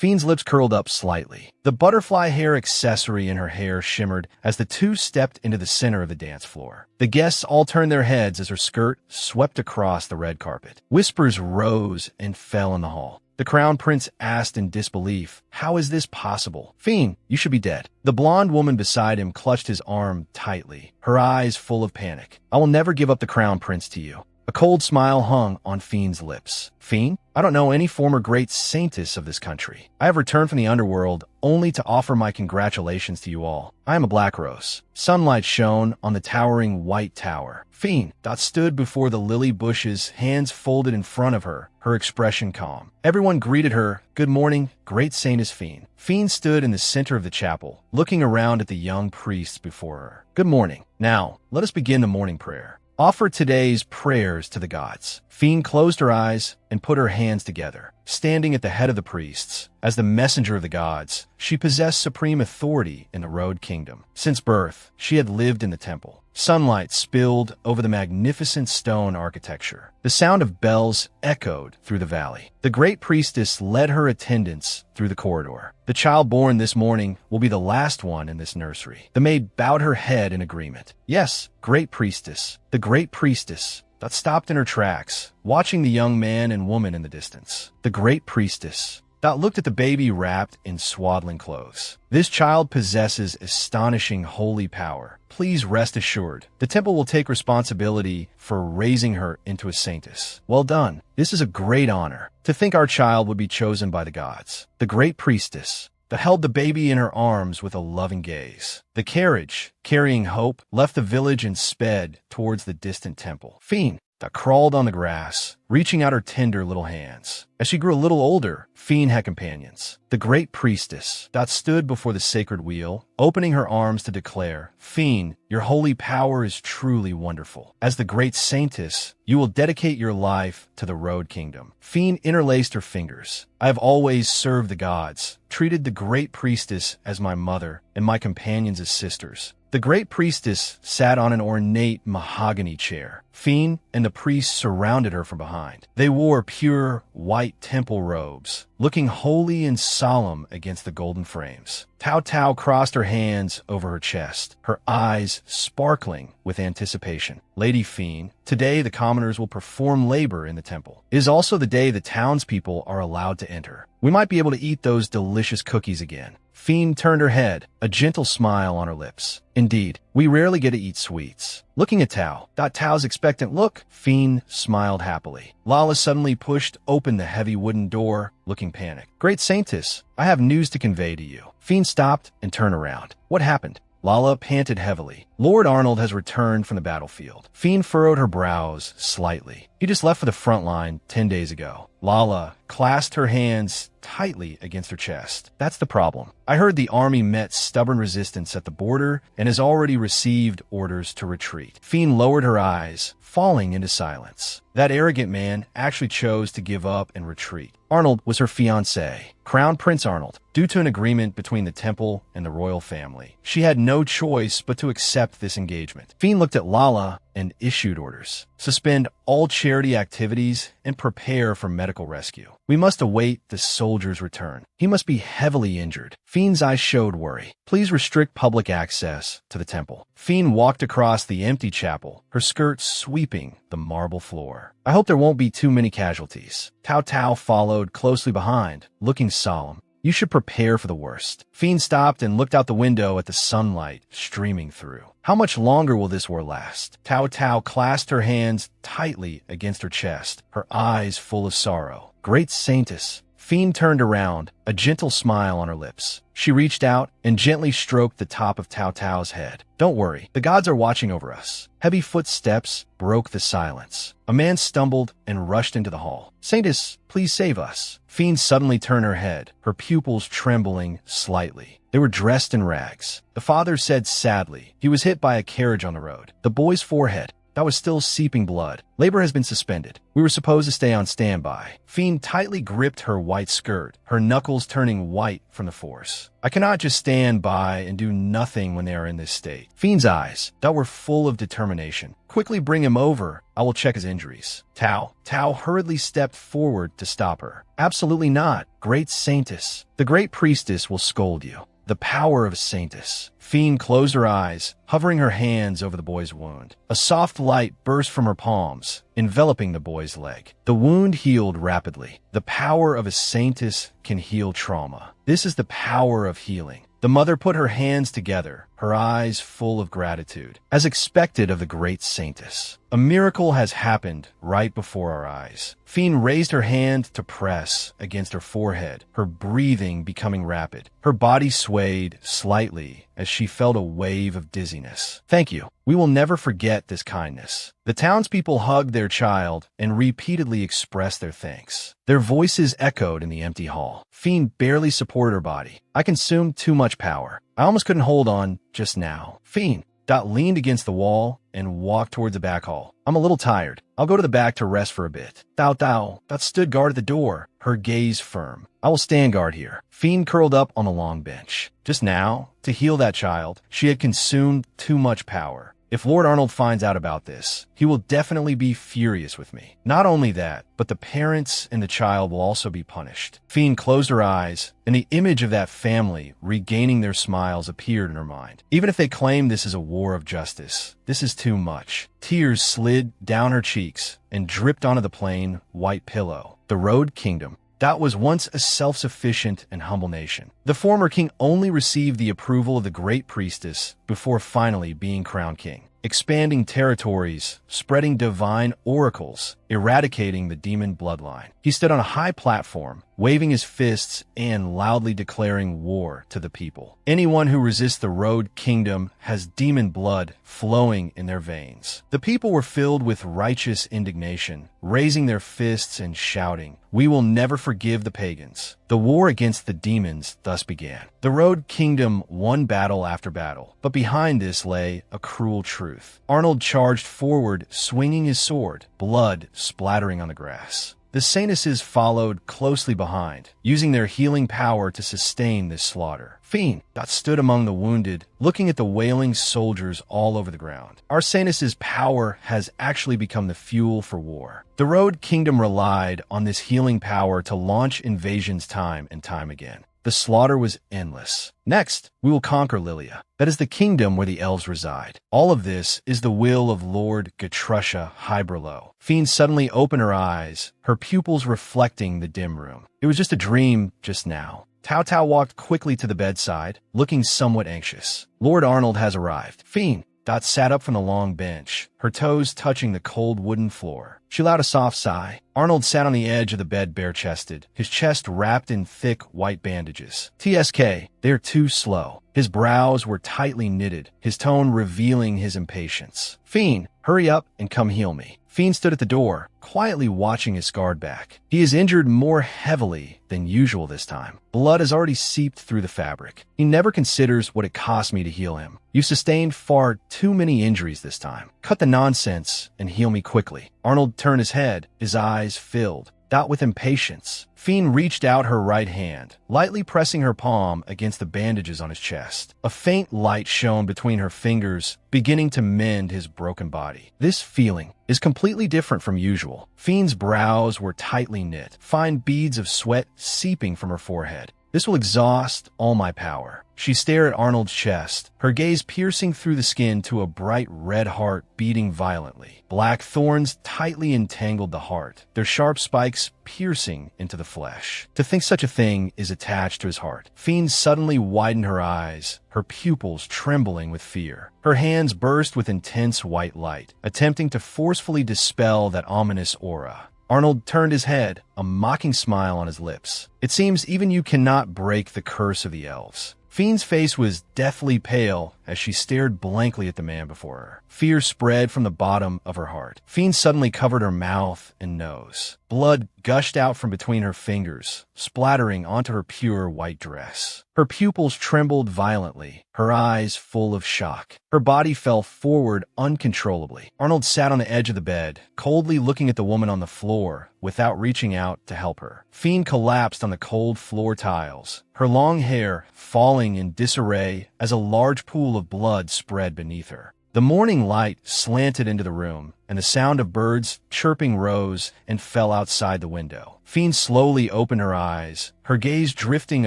Fiend's lips curled up slightly. The butterfly hair accessory in her hair shimmered as the two stepped into the center of the dance floor. The guests all turned their heads as her skirt swept across the red carpet. Whispers rose and fell in the hall. The crown prince asked in disbelief, "How is this possible? Fiend, you should be dead." The blonde woman beside him clutched his arm tightly, her eyes full of panic. "I will never give up the crown prince to you." A cold smile hung on Fiend's lips. "Fiend, I don't know any former great saintess of this country. I have returned from the underworld only to offer my congratulations to you all. I am a black rose." Sunlight shone on the towering white tower. Fiend stood before the lily bushes, hands folded in front of her, her expression calm. Everyone greeted her, "Good morning, great Saintess Fiend." Fiend stood in the center of the chapel, looking around at the young priests before her. "Good morning. Now, let us begin the morning prayer. Offer today's prayers to the gods." Fiend closed her eyes and put her hands together. Standing at the head of the priests, as the messenger of the gods, she possessed supreme authority in the Road Kingdom. Since birth, she had lived in the temple. Sunlight spilled over the magnificent stone architecture. The sound of bells echoed through the valley. The great priestess led her attendants through the corridor. "The child born this morning will be the last one in this nursery." The maid bowed her head in agreement. "Yes, great priestess." The great priestess stopped in her tracks, watching the young man and woman in the distance. The great priestess looked at the baby wrapped in swaddling clothes. "This child possesses astonishing holy power. Please rest assured, the temple will take responsibility for raising her into a saintess." "Well done. This is a great honor. To think our child would be chosen by the gods." The great priestess held the baby in her arms with a loving gaze. The carriage, carrying Hope, left the village and sped towards the distant temple. Fiend crawled on the grass, reaching out her tender little hands. As she grew a little older, Fiend had companions. The great priestess stood before the sacred wheel, opening her arms to declare, "Fiend, your holy power is truly wonderful. As the great saintess, you will dedicate your life to the Road Kingdom." Fiend interlaced her fingers. "I have always served the gods, treated the great priestess as my mother, and my companions as sisters." The great priestess sat on an ornate mahogany chair. Fiend and the priests surrounded her from behind. They wore pure white temple robes, looking holy and solemn against the golden frames. Tao Tao crossed her hands over her chest, her eyes sparkling with anticipation. "Lady Fiend, today the commoners will perform labor in the temple. It is also the day the townspeople are allowed to enter. We might be able to eat those delicious cookies again." Fiend turned her head, a gentle smile on her lips. "Indeed, we rarely get to eat sweets." Looking at Tao, Tao's expectant look, Fiend smiled happily. Lala suddenly pushed open the heavy wooden door, looking panicked. "Great Saintess, I have news to convey to you." Fiend stopped and turned around. "What happened?" Lala panted heavily. "Lord Arnold has returned from the battlefield." Fiend furrowed her brows slightly. "He just left for the front line 10 days ago." Lala clasped her hands tightly against her chest. "That's the problem. I heard the army met stubborn resistance at the border and has already received orders to retreat." Fiend lowered her eyes, falling into silence. That arrogant man actually chose to give up and retreat. Arnold was her fiancé, Crown Prince Arnold, due to an agreement between the temple and the royal family. She had no choice but to accept this engagement. Fiend looked at Lala and issued orders. "Suspend all charity activities and prepare for medical rescue. We must await the soldier's return. He must be heavily injured." Fiend's eyes showed worry. "Please restrict public access to the temple." Fiend walked across the empty chapel, her skirt sweeping the marble floor. "I hope there won't be too many casualties." Tao Tao followed closely behind, looking solemn. "You should prepare for the worst." Fiend stopped and looked out the window at the sunlight streaming through. "How much longer will this war last?" Tao Tao clasped her hands tightly against her chest, her eyes full of sorrow. "Great Saintess." Fiend turned around, a gentle smile on her lips. She reached out and gently stroked the top of Tao Tao's head. "Don't worry, the gods are watching over us." Heavy footsteps broke the silence. A man stumbled and rushed into the hall. "Saintess, please save us." Fiend suddenly turned her head, her pupils trembling slightly. They were dressed in rags. The father said sadly, "He was hit by a carriage on the road." The boy's forehead that was still seeping blood. Labor has been suspended. We were supposed to stay on standby. Fiend tightly gripped her white skirt, her knuckles turning white from the force. I cannot just stand by and do nothing when they are in this state. Fiend's eyes, that were full of determination. Quickly bring him over. I will check his injuries. Tao hurriedly stepped forward to stop her. Absolutely not. Great Saintess. The great priestess will scold you. The power of Saintess. Fiend closed her eyes, hovering her hands over the boy's wound. A soft light burst from her palms, enveloping the boy's leg. The wound healed rapidly. The power of a Saintess can heal trauma. This is the power of healing. The mother put her hands together, her eyes full of gratitude, as expected of the great Saintess. A miracle has happened right before our eyes. Fiend raised her hand to press against her forehead, her breathing becoming rapid. Her body swayed slightly as she felt a wave of dizziness. Thank you. We will never forget this kindness. The townspeople hugged their child and repeatedly expressed their thanks. Their voices echoed in the empty hall. Fiend barely supported her body. I consumed too much power. I almost couldn't hold on just now. Fiend leaned against the wall and walked towards the back hall. I'm a little tired. I'll go to the back to rest for a bit. Thao stood guard at the door, her gaze firm. I will stand guard here. Fiend curled up on a long bench. Just now, to heal that child, she had consumed too much power. If Lord Arnold finds out about this, he will definitely be furious with me. Not only that, but the parents and the child will also be punished. Fiend closed her eyes, and the image of that family regaining their smiles appeared in her mind. Even if they claim this is a war of justice, this is too much. Tears slid down her cheeks and dripped onto the plain, white pillow. The Road Kingdom. That was once a self-sufficient and humble nation. The former king only received the approval of the great priestess before finally being crowned king, expanding territories, spreading divine oracles, eradicating the demon bloodline. He stood on a high platform, waving his fists and loudly declaring war to the people. Anyone who resists the Road Kingdom has demon blood flowing in their veins. The people were filled with righteous indignation, raising their fists and shouting, "We will never forgive the pagans." The war against the demons thus began. The Road Kingdom won battle after battle, but behind this lay a cruel truth. Arnold charged forward, swinging his sword, blood splattering on the grass. The Saintesses followed closely behind, using their healing power to sustain this slaughter. Fiend stood among the wounded, looking at the wailing soldiers all over the ground. Our Saintess's power has actually become the fuel for war. The Road Kingdom relied on this healing power to launch invasions time and time again. The slaughter was endless. Next, we will conquer Lilia. That is the kingdom where the elves reside. All of this is the will of Lord Gatrusha Hyberlo. Fiend suddenly opened her eyes, her pupils reflecting the dim room. It was just a dream just now. Tao walked quickly to the bedside, looking somewhat anxious. Lord Arnold has arrived. Fiend sat up from the long bench, her toes touching the cold wooden floor. She allowed a soft sigh. Arnold sat on the edge of the bed bare-chested, his chest wrapped in thick white bandages. TSK, they're too slow. His brows were tightly knitted, his tone revealing his impatience. Fiend, hurry up and come heal me. Fiend stood at the door, quietly watching his scarred back. He is injured more heavily than usual this time. Blood has already seeped through the fabric. He never considers what it cost me to heal him. You sustained far too many injuries this time. Cut the nonsense and heal me quickly. Arnold turned his head, his eyes filled. With impatience. Fiend reached out her right hand, lightly pressing her palm against the bandages on his chest. A faint light shone between her fingers, beginning to mend his broken body. This feeling is completely different from usual. Fiend's brows were tightly knit, fine beads of sweat seeping from her forehead. This will exhaust all my power. She stared at Arnold's chest, her gaze piercing through the skin to a bright red heart beating violently. Black thorns tightly entangled the heart, their sharp spikes piercing into the flesh. To think such a thing is attached to his heart. Fiend suddenly widened her eyes, her pupils trembling with fear. Her hands burst with intense white light, attempting to forcefully dispel that ominous aura. Arnold turned his head, a mocking smile on his lips. It seems even you cannot break the curse of the elves. Fiend's face was deathly pale as she stared blankly at the man before her. Fear spread from the bottom of her heart. Fiend suddenly covered her mouth and nose. Blood gushed out from between her fingers, splattering onto her pure white dress. Her pupils trembled violently, her eyes full of shock. Her body fell forward uncontrollably. Arnold sat on the edge of the bed, coldly looking at the woman on the floor, without reaching out to help her. Fiend collapsed on the cold floor tiles, her long hair falling in disarray as a large pool of blood spread beneath her. The morning light slanted into the room, and the sound of birds chirping rose and fell outside the window. Fiend slowly opened her eyes, her gaze drifting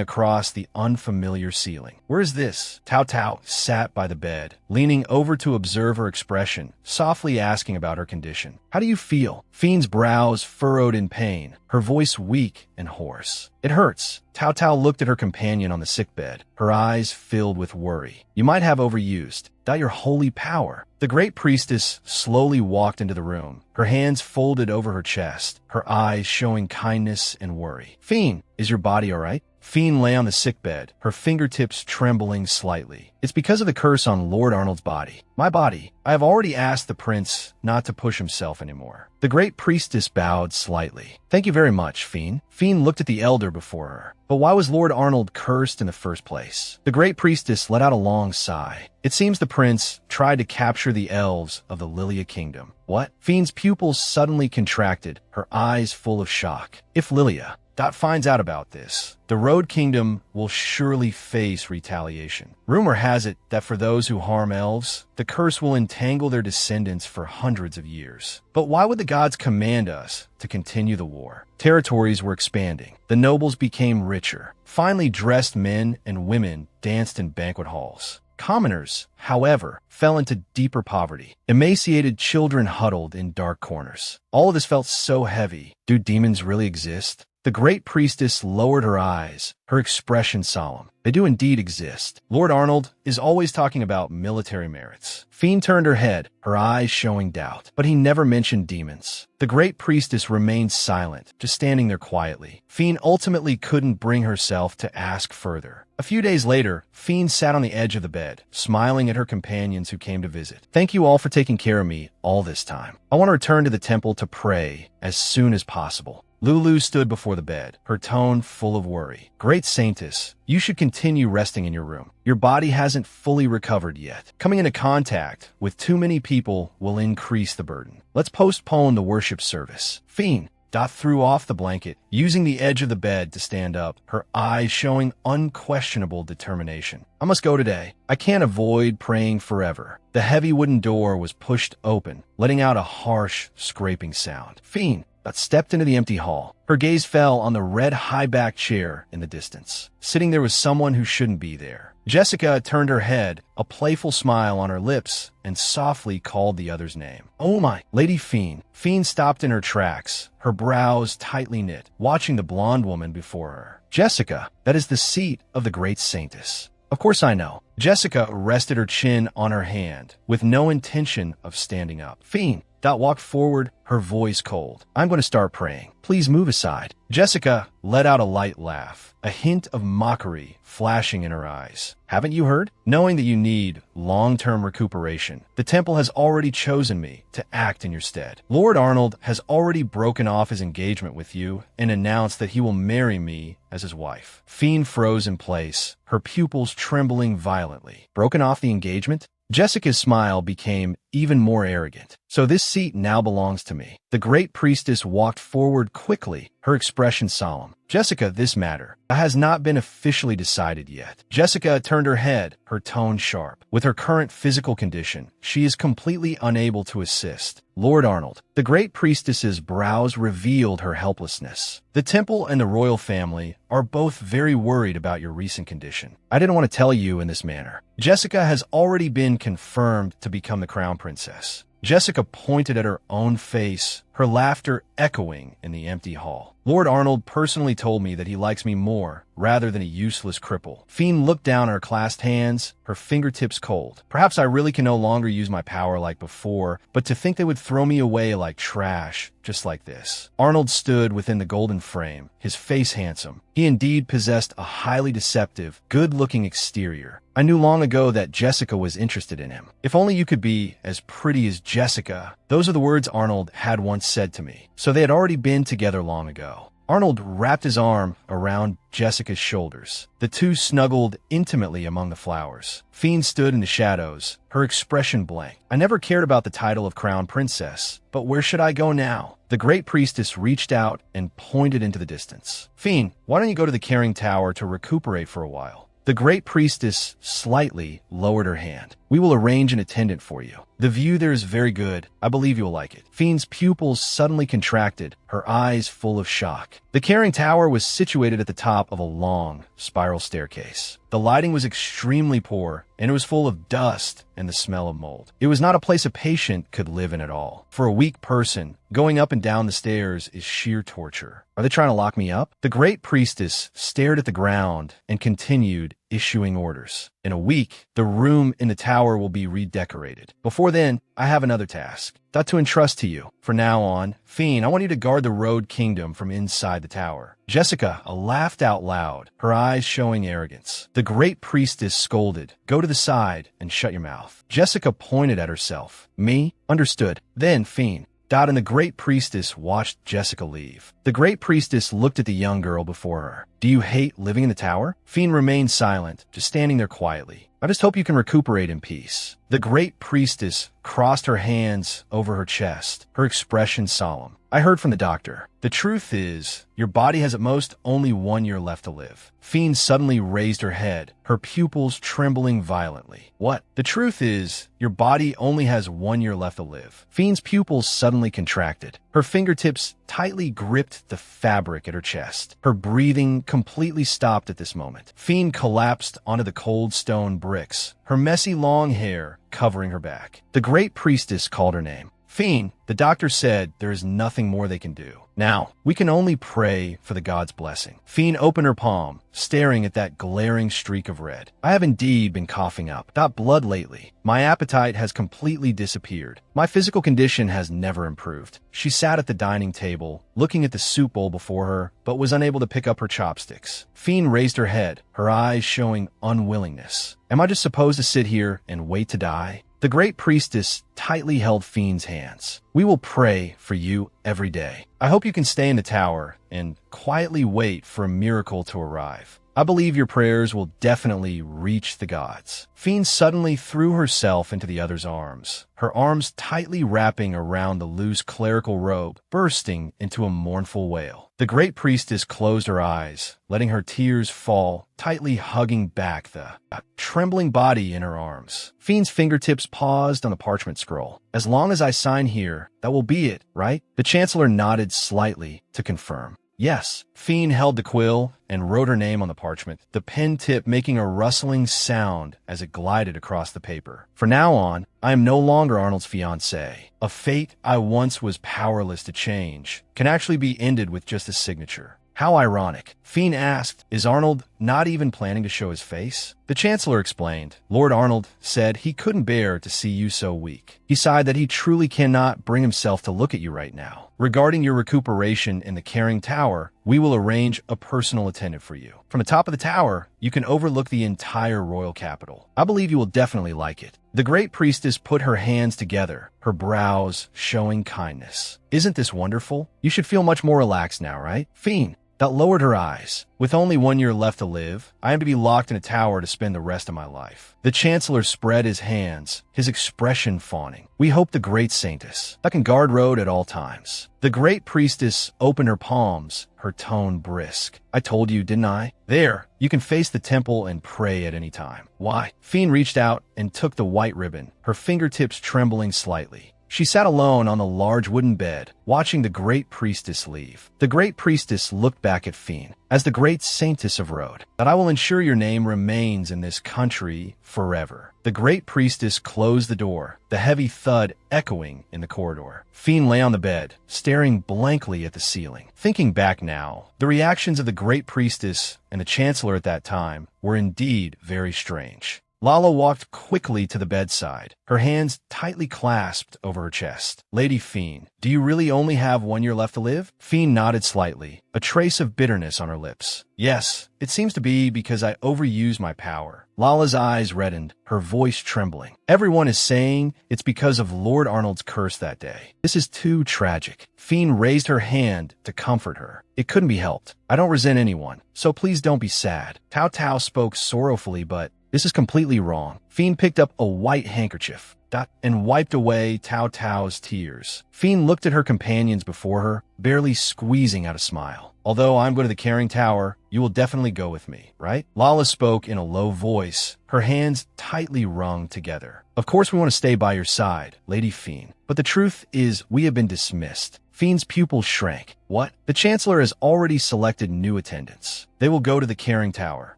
across the unfamiliar ceiling. "Where is this?" Tao Tao sat by the bed, leaning over to observe her expression, softly asking about her condition. "How do you feel?" Fiend's brows furrowed in pain, her voice weak and hoarse. "It hurts." Tao Tao looked at her companion on the sickbed, her eyes filled with worry. "You might have overused your holy power." The great priestess slowly walked into the room, her hands folded over her chest, her eyes showing kindness and worry. "Fiend, is your body all right?" Fiend lay on the sickbed, her fingertips trembling slightly. "It's because of the curse on Lord Arnold's body. My body. I have already asked the prince not to push himself anymore." The great priestess bowed slightly. "Thank you very much, Fiend." Fiend looked at the elder before her. "But why was Lord Arnold cursed in the first place?" The great priestess let out a long sigh. "It seems the prince tried to capture the elves of the Lilia kingdom." "What?" Fiend's pupils suddenly contracted, her eyes full of shock. "If Lilia finds out about this, the Road Kingdom will surely face retaliation. Rumor has it that for those who harm elves, the curse will entangle their descendants for hundreds of years. But why would the gods command us to continue the war?" Territories were expanding. The nobles became richer. Finely dressed men and women danced in banquet halls. Commoners, however, fell into deeper poverty. Emaciated children huddled in dark corners. All of this felt so heavy. Do demons really exist? The great priestess lowered her eyes, her expression solemn. "They do indeed exist. Lord Arnold is always talking about military merits." Fiend turned her head, her eyes showing doubt. "But he never mentioned demons." The great priestess remained silent, just standing there quietly. Fiend ultimately couldn't bring herself to ask further. A few days later, Fiend sat on the edge of the bed, smiling at her companions who came to visit. "Thank you all for taking care of me all this time. I want to return to the temple to pray as soon as possible." Lulu stood before the bed, her tone full of worry. "Great Saintess, you should continue resting in your room. Your body hasn't fully recovered yet. Coming into contact with too many people will increase the burden. Let's postpone the worship service." Fiend threw off the blanket, using the edge of the bed to stand up, her eyes showing unquestionable determination. "I must go today. I can't avoid praying forever." The heavy wooden door was pushed open, letting out a harsh, scraping sound. Fiend stepped into the empty hall. Her gaze fell on the red high-backed chair in the distance. Sitting there was someone who shouldn't be there. Jessica turned her head, a playful smile on her lips, and softly called the other's name. "Oh my, Lady Fiend." Fiend stopped in her tracks, her brows tightly knit, watching the blonde woman before her. "Jessica, that is the seat of the great Saintess." "Of course I know." Jessica rested her chin on her hand, with no intention of standing up. Fiend walked forward, her voice cold. "I'm going to start praying. Please move aside." Jessica let out a light laugh, a hint of mockery flashing in her eyes. "Haven't you heard? Knowing that you need long-term recuperation, the temple has already chosen me to act in your stead. Lord Arnold has already broken off his engagement with you and announced that he will marry me as his wife." Fiend froze in place, her pupils trembling violently. "Broken off the engagement?" Jessica's smile became even more arrogant. "So this seat now belongs to me." The great priestess walked forward quickly, her expression solemn. "Jessica, this matter has not been officially decided yet." Jessica turned her head, her tone sharp. With her current physical condition, she is completely unable to assist. "Lord Arnold." The great priestess's brows revealed her helplessness. "The temple and the royal family are both very worried about your recent condition. I didn't want to tell you in this manner. Jessica has already been confirmed to become the crown princess." Jessica pointed at her own face, her laughter echoing in the empty hall. "Lord Arnold personally told me that he likes me more rather than a useless cripple." Fiend looked down at her clasped hands, her fingertips cold. "Perhaps I really can no longer use my power like before, but to think they would throw me away like trash, just like this." Arnold stood within the golden frame, his face handsome. He indeed possessed a highly deceptive, good-looking exterior. "I knew long ago that Jessica was interested in him. If only you could be as pretty as Jessica." Those are the words Arnold had once once said to me. So they had already been together long ago. Arnold wrapped his arm around Jessica's shoulders. The two snuggled intimately among the flowers. Fiend stood in the shadows, her expression blank. I never cared about the title of crown princess, but where should I go now? The great priestess reached out and pointed into the distance. Fiend, why don't you go to the carrying tower to recuperate for a while? The great priestess slightly lowered her hand. We will arrange an attendant for you. The view there is very good. I believe you will like it. Fiend's pupils suddenly contracted, her eyes full of shock. The carrying tower was situated at the top of a long, spiral staircase. The lighting was extremely poor, and it was full of dust and the smell of mold. It was not a place a patient could live in at all. For a weak person, going up and down the stairs is sheer torture. Are they trying to lock me up? The great priestess stared at the ground and continued issuing orders. In a week, the room in the tower will be redecorated. Before then, I have another task to entrust to you. From now on, Fiend, I want you to guard the Road Kingdom from inside the tower. Jessica laughed out loud, her eyes showing arrogance. The great priestess scolded, "Go to the side and shut your mouth." Jessica pointed at herself. Me? Understood. Then Fiend. Dot and the great priestess watched Jessica leave. The great priestess looked at the young girl before her. Do you hate living in the tower? Fiend remained silent, just standing there quietly. I just hope you can recuperate in peace. The great priestess crossed her hands over her chest, her expression solemn. I heard from the doctor. The truth is, your body has at most only 1 year left to live. Fiend suddenly raised her head, her pupils trembling violently. What? The truth is, your body only has 1 year left to live. Fiend's pupils suddenly contracted. Her fingertips tightly gripped the fabric at her chest. Her breathing completely stopped at this moment. Fiend collapsed onto the cold stone bricks, her messy long hair covering her back. The great priestess called her name. Fiend, the doctor said there is nothing more they can do. Now, we can only pray for the God's blessing. Fiend opened her palm, staring at that glaring streak of red. I have indeed been coughing up. Got blood lately. My appetite has completely disappeared. My physical condition has never improved. She sat at the dining table, looking at the soup bowl before her, but was unable to pick up her chopsticks. Fiend raised her head, her eyes showing unwillingness. Am I just supposed to sit here and wait to die? The great priestess tightly held Fiend's hands. We will pray for you every day. I hope you can stay in the tower and quietly wait for a miracle to arrive. I believe your prayers will definitely reach the gods. Fiend suddenly threw herself into the other's arms, her arms tightly wrapping around the loose clerical robe, bursting into a mournful wail. The great priestess closed her eyes, letting her tears fall, tightly hugging back the trembling body in her arms. Fiend's fingertips paused on the parchment scroll. As long as I sign here, that will be it, right? The chancellor nodded slightly to confirm. Yes. Fiend held the quill and wrote her name on the parchment, the pen tip making a rustling sound as it glided across the paper. From now on, I am no longer Arnold's fiancée. A fate I once was powerless to change can actually be ended with just a signature. How ironic. Fiend asked, is Arnold not even planning to show his face? The Chancellor explained. Lord Arnold said he couldn't bear to see you so weak. He sighed that he truly cannot bring himself to look at you right now. Regarding your recuperation in the Caring Tower, we will arrange a personal attendant for you. From the top of the tower, you can overlook the entire royal capital. I believe you will definitely like it. The great priestess put her hands together, her brows showing kindness. Isn't this wonderful? You should feel much more relaxed now, right? Fiend, that lowered her eyes. With only 1 year left to live, I am to be locked in a tower to spend the rest of my life. The Chancellor spread his hands, his expression fawning. We hope the great Saintess that can guard road at all times. The great priestess opened her palms, her tone brisk. I told you, didn't I? There, you can face the temple and pray at any time. Why? Fiend reached out and took the white ribbon, her fingertips trembling slightly. She sat alone on the large wooden bed, watching the great priestess leave. The great priestess looked back at Fiend. As the great Saintess of Road, that I will ensure your name remains in this country forever. The great priestess closed the door, the heavy thud echoing in the corridor. Fiend lay on the bed, staring blankly at the ceiling. Thinking back now, the reactions of the great priestess and the Chancellor at that time were indeed very strange. Lala walked quickly to the bedside, her hands tightly clasped over her chest. Lady Fiend, do you really only have 1 year left to live? Fiend nodded slightly, a trace of bitterness on her lips. Yes, it seems to be because I overused my power. Lala's eyes reddened, her voice trembling. Everyone is saying it's because of Lord Arnold's curse that day. This is too tragic. Fiend raised her hand to comfort her. It couldn't be helped. I don't resent anyone, so please don't be sad. Tao Tao spoke sorrowfully, but this is completely wrong. Fiend picked up a white handkerchief and wiped away Tao Tao's tears. Fiend looked at her companions before her, barely squeezing out a smile. Although I'm going to the Caring Tower, you will definitely go with me, right? Lala spoke in a low voice, her hands tightly wrung together. Of course we want to stay by your side, Lady Fiend. But the truth is we have been dismissed. Fiend's pupils shrank. What? The Chancellor has already selected new attendants. They will go to the Caring Tower,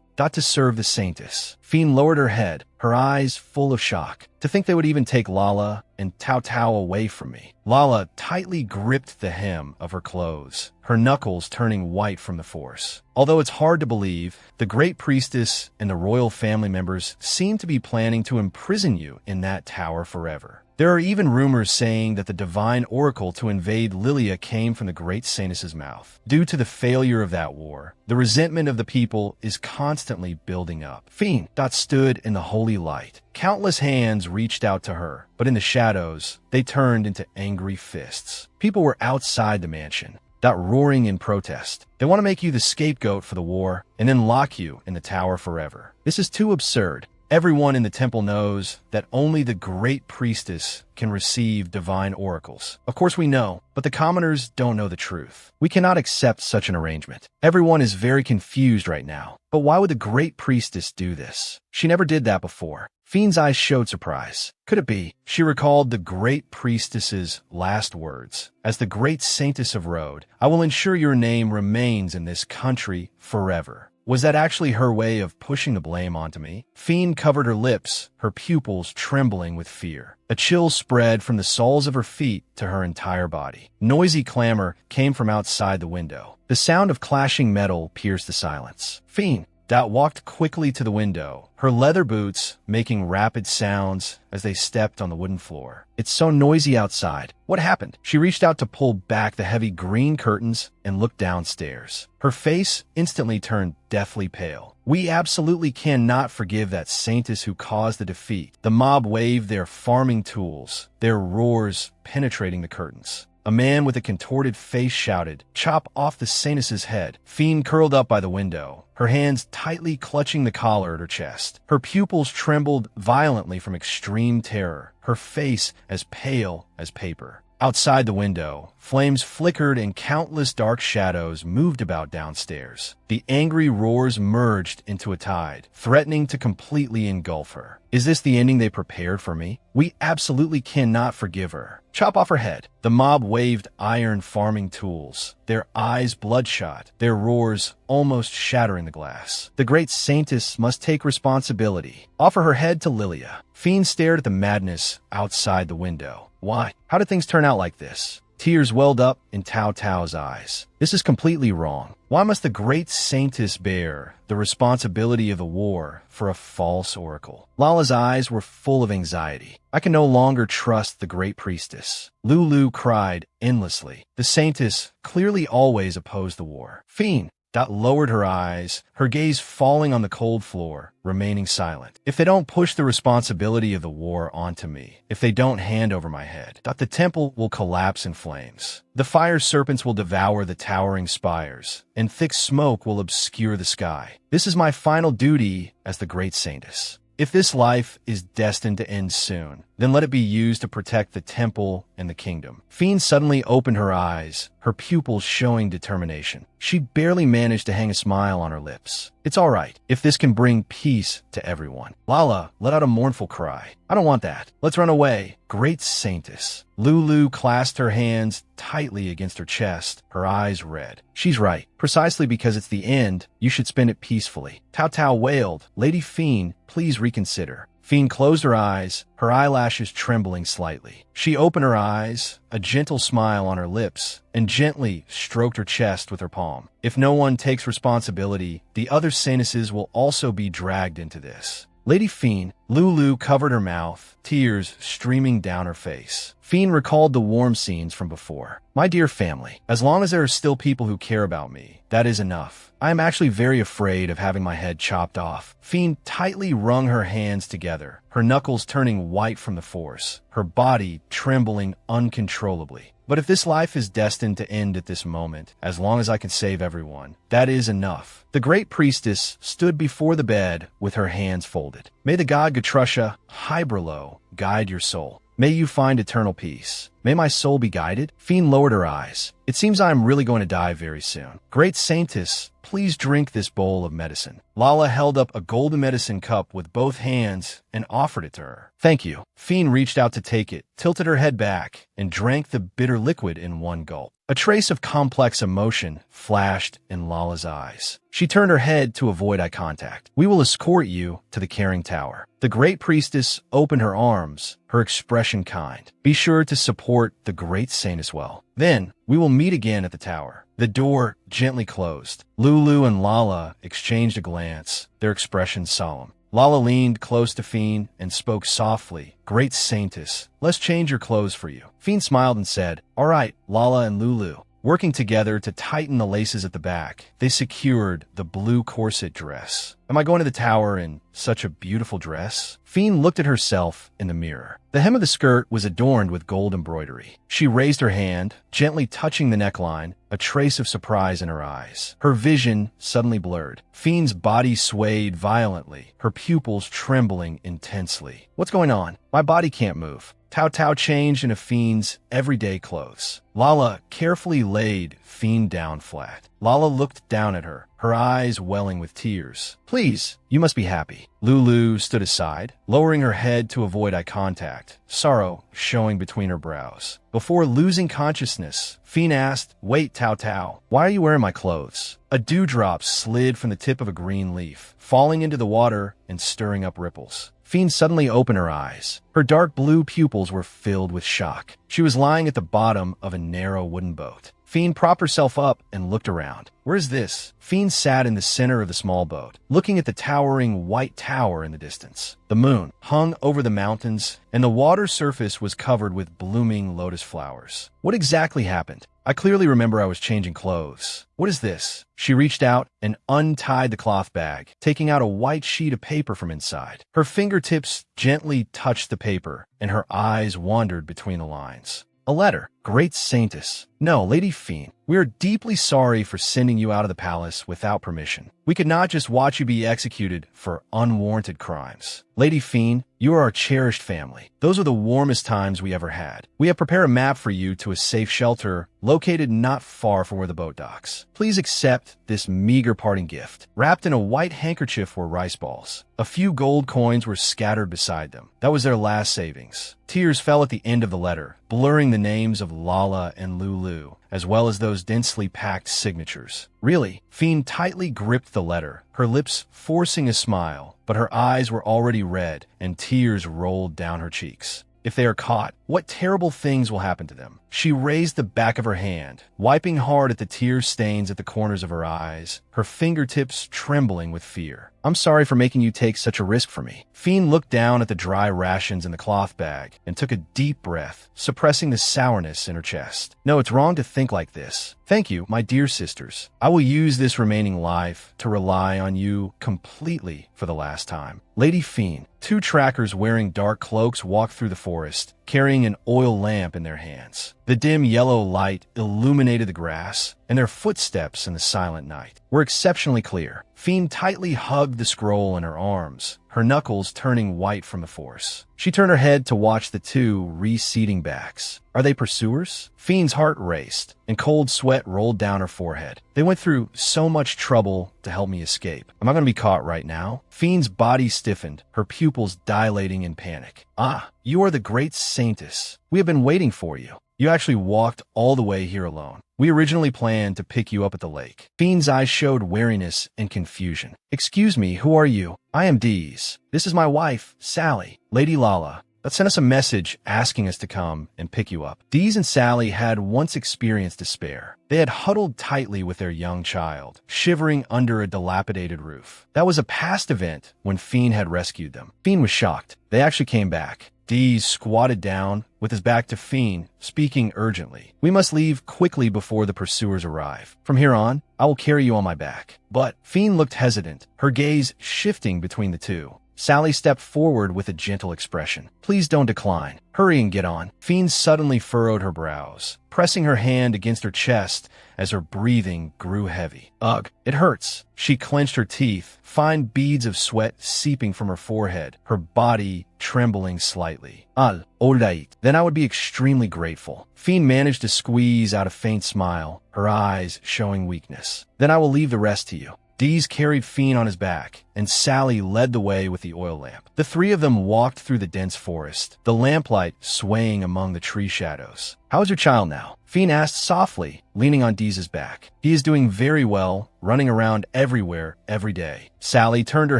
to serve the Saintess. Fiend lowered her head, her eyes full of shock. To think they would even take Lala and Tao Tao away from me. Lala tightly gripped the hem of her clothes, her knuckles turning white from the force. Although it's hard to believe, the Great Priestess and the royal family members seem to be planning to imprison you in that tower forever. There are even rumors saying that the divine oracle to invade Lilia came from the great Saintess's mouth. Due to the failure of that war, the resentment of the people is constantly building up. Fiend stood in the holy light. Countless hands reached out to her, but in the shadows, they turned into angry fists. People were outside the mansion, roaring in protest. They want to make you the scapegoat for the war and then lock you in the tower forever. This is too absurd. Everyone in the temple knows that only the Great Priestess can receive divine oracles. Of course we know, but the commoners don't know the truth. We cannot accept such an arrangement. Everyone is very confused right now. But why would the Great Priestess do this? She never did that before. Fiend's eyes showed surprise. Could it be? She recalled the Great Priestess's last words. As the Great Saintess of Road, I will ensure your name remains in this country forever. Was that actually her way of pushing the blame onto me? Fiend covered her lips, her pupils trembling with fear. A chill spread from the soles of her feet to her entire body. Noisy clamor came from outside the window. The sound of clashing metal pierced the silence. Fiend walked quickly to the window, her leather boots making rapid sounds as they stepped on the wooden floor. It's so noisy outside. What happened? She reached out to pull back the heavy green curtains and looked downstairs. Her face instantly turned deathly pale. We absolutely cannot forgive that Saintess who caused the defeat. The mob waved their farming tools, their roars penetrating the curtains. A man with a contorted face shouted, "Chop off the Saintess's head." Fiend curled up by the window, her hands tightly clutching the collar at her chest. Her pupils trembled violently from extreme terror, her face as pale as paper. Outside the window, flames flickered and countless dark shadows moved about downstairs. The angry roars merged into a tide, threatening to completely engulf her. Is this the ending they prepared for me? We absolutely cannot forgive her. Chop off her head. The mob waved iron farming tools, their eyes bloodshot, their roars almost shattering the glass. The great Saintess must take responsibility. Offer her head to Lilia. Fiend stared at the madness outside the window. Why? How did things turn out like this? Tears welled up in Tao Tao's eyes. This is completely wrong. Why must the great Saintess bear the responsibility of the war for a false oracle? Lala's eyes were full of anxiety. I can no longer trust the great priestess. Lulu cried endlessly. The Saintess clearly always opposed the war. Fiend lowered her eyes, her gaze falling on the cold floor, remaining silent. If they don't push the responsibility of the war onto me, if they don't hand over my head, the temple will collapse in flames. The fire serpents will devour the towering spires, and thick smoke will obscure the sky. This is my final duty as the great Saintess. If this life is destined to end soon, then let it be used to protect the temple and the kingdom. Fiend suddenly opened her eyes, her pupils showing determination. She barely managed to hang a smile on her lips. It's all right, if this can bring peace to everyone. Lala let out a mournful cry. I don't want that. Let's run away. Great Saintess. Lulu clasped her hands tightly against her chest, her eyes red. She's right. Precisely because it's the end, you should spend it peacefully. Tao Tao wailed, Lady Fiend, please reconsider. Fiend closed her eyes, her eyelashes trembling slightly. She opened her eyes, a gentle smile on her lips, and gently stroked her chest with her palm. If no one takes responsibility, the other Saintesses will also be dragged into this. Lady Fiend Lulu covered her mouth, tears streaming down her face. Fiend recalled the warm scenes from before. My dear family, as long as there are still people who care about me, that is enough. I am actually very afraid of having my head chopped off. Fiend tightly wrung her hands together, her knuckles turning white from the force, her body trembling uncontrollably. But if this life is destined to end at this moment, as long as I can save everyone, that is enough. The great priestess stood before the bed with her hands folded. May the god Gatrusha, Hybralo, guide your soul. May you find eternal peace. May my soul be guided. Fiend lowered her eyes. It seems I am really going to die very soon. Great Saintess, please drink this bowl of medicine. Lala held up a golden medicine cup with both hands and offered it to her. Thank you. Fiend reached out to take it, tilted her head back, and drank the bitter liquid in one gulp. A trace of complex emotion flashed in Lala's eyes. She turned her head to avoid eye contact. We will escort you to the caring tower. The great priestess opened her arms, her expression kind. Be sure to support the great saint as well. Then, we will meet again at the tower. The door gently closed. Lulu and Lala exchanged a glance, their expressions solemn. Lala leaned close to Fiend and spoke softly. Great Saintess, let's change your clothes for you. Fiend smiled and said, All right, Lala and Lulu. Working together to tighten the laces at the back, they secured the blue corset dress. Am I going to the tower in such a beautiful dress? Fiend looked at herself in the mirror. The hem of the skirt was adorned with gold embroidery. She raised her hand, gently touching the neckline, a trace of surprise in her eyes. Her vision suddenly blurred. Fiend's body swayed violently, her pupils trembling intensely. What's going on? My body can't move. Tao Tao changed into Fiend's everyday clothes. Lala carefully laid Fiend down flat. Lala looked down at her, her eyes welling with tears. Please, you must be happy. Lulu stood aside, lowering her head to avoid eye contact, sorrow showing between her brows. Before losing consciousness, Fiend asked, Wait, Tao Tao, why are you wearing my clothes? A dewdrop slid from the tip of a green leaf, falling into the water and stirring up ripples. Fiend suddenly opened her eyes. Her dark blue pupils were filled with shock. She was lying at the bottom of a narrow wooden boat. Fiend propped herself up and looked around. Where is this? Fiend sat in the center of the small boat, looking at the towering white tower in the distance. The moon hung over the mountains, and the water surface was covered with blooming lotus flowers. What exactly happened? I clearly remember I was changing clothes. What is this? She reached out and untied the cloth bag, taking out a white sheet of paper from inside. Her fingertips gently touched the paper, and her eyes wandered between the lines. A letter. Great Saintess. No, Lady Fiend, we are deeply sorry for sending you out of the palace without permission. We could not just watch you be executed for unwarranted crimes. Lady Fiend, you are our cherished family. Those are the warmest times we ever had. We have prepared a map for you to a safe shelter located not far from where the boat docks. Please accept this meager parting gift. Wrapped in a white handkerchief were rice balls. A few gold coins were scattered beside them. That was their last savings. Tears fell at the end of the letter, blurring the names of Lala and Lulu, as well as those densely packed signatures. Really, Fiend tightly gripped the letter, her lips forcing a smile, but her eyes were already red and tears rolled down her cheeks. If they are caught, what terrible things will happen to them? She raised the back of her hand, wiping hard at the tear stains at the corners of her eyes, her fingertips trembling with fear. I'm sorry for making you take such a risk for me. Fiend looked down at the dry rations in the cloth bag and took a deep breath, suppressing the sourness in her chest. No, it's wrong to think like this. Thank you, my dear sisters. I will use this remaining life to rely on you completely for the last time. Lady Fiend, two trackers wearing dark cloaks walked through the forest, carrying an oil lamp in their hands. The dim yellow light illuminated the grass, and their footsteps in the silent night were exceptionally clear. Fiend tightly hugged the scroll in her arms, her knuckles turning white from the force. She turned her head to watch the two receding backs. Are they pursuers? Fiend's heart raced, and cold sweat rolled down her forehead. They went through so much trouble to help me escape. Am I going to be caught right now? Fiend's body stiffened, her pupils dilating in panic. Ah, you are the great Saintess. We have been waiting for you. You actually walked all the way here alone. We originally planned to pick you up at the lake. Fiend's eyes showed wariness and confusion. Excuse me, who are you? I am Dees. This is my wife, Sally, Lady Lala. that sent us a message asking us to come and pick you up. Dees and Sally had once experienced despair. They had huddled tightly with their young child, shivering under a dilapidated roof. That was a past event when Fiend had rescued them. Fiend was shocked. They actually came back. Dees squatted down, with his back to Fiend, speaking urgently. We must leave quickly before the pursuers arrive. From here on, I will carry you on my back. But Fiend looked hesitant, her gaze shifting between the two. Sally stepped forward with a gentle expression. Please don't decline. Hurry and get on. Fiend suddenly furrowed her brows, pressing her hand against her chest as her breathing grew heavy. Ugh, it hurts. She clenched her teeth, fine beads of sweat seeping from her forehead, her body trembling slightly. All right. Then I would be extremely grateful. Fiend managed to squeeze out a faint smile, her eyes showing weakness. Then I will leave the rest to you. Dees carried Fiend on his back, and Sally led the way with the oil lamp. The three of them walked through the dense forest, the lamplight swaying among the tree shadows. How is your child now? Fiend asked softly, leaning on Dees's back. He is doing very well, running around everywhere, every day. Sally turned her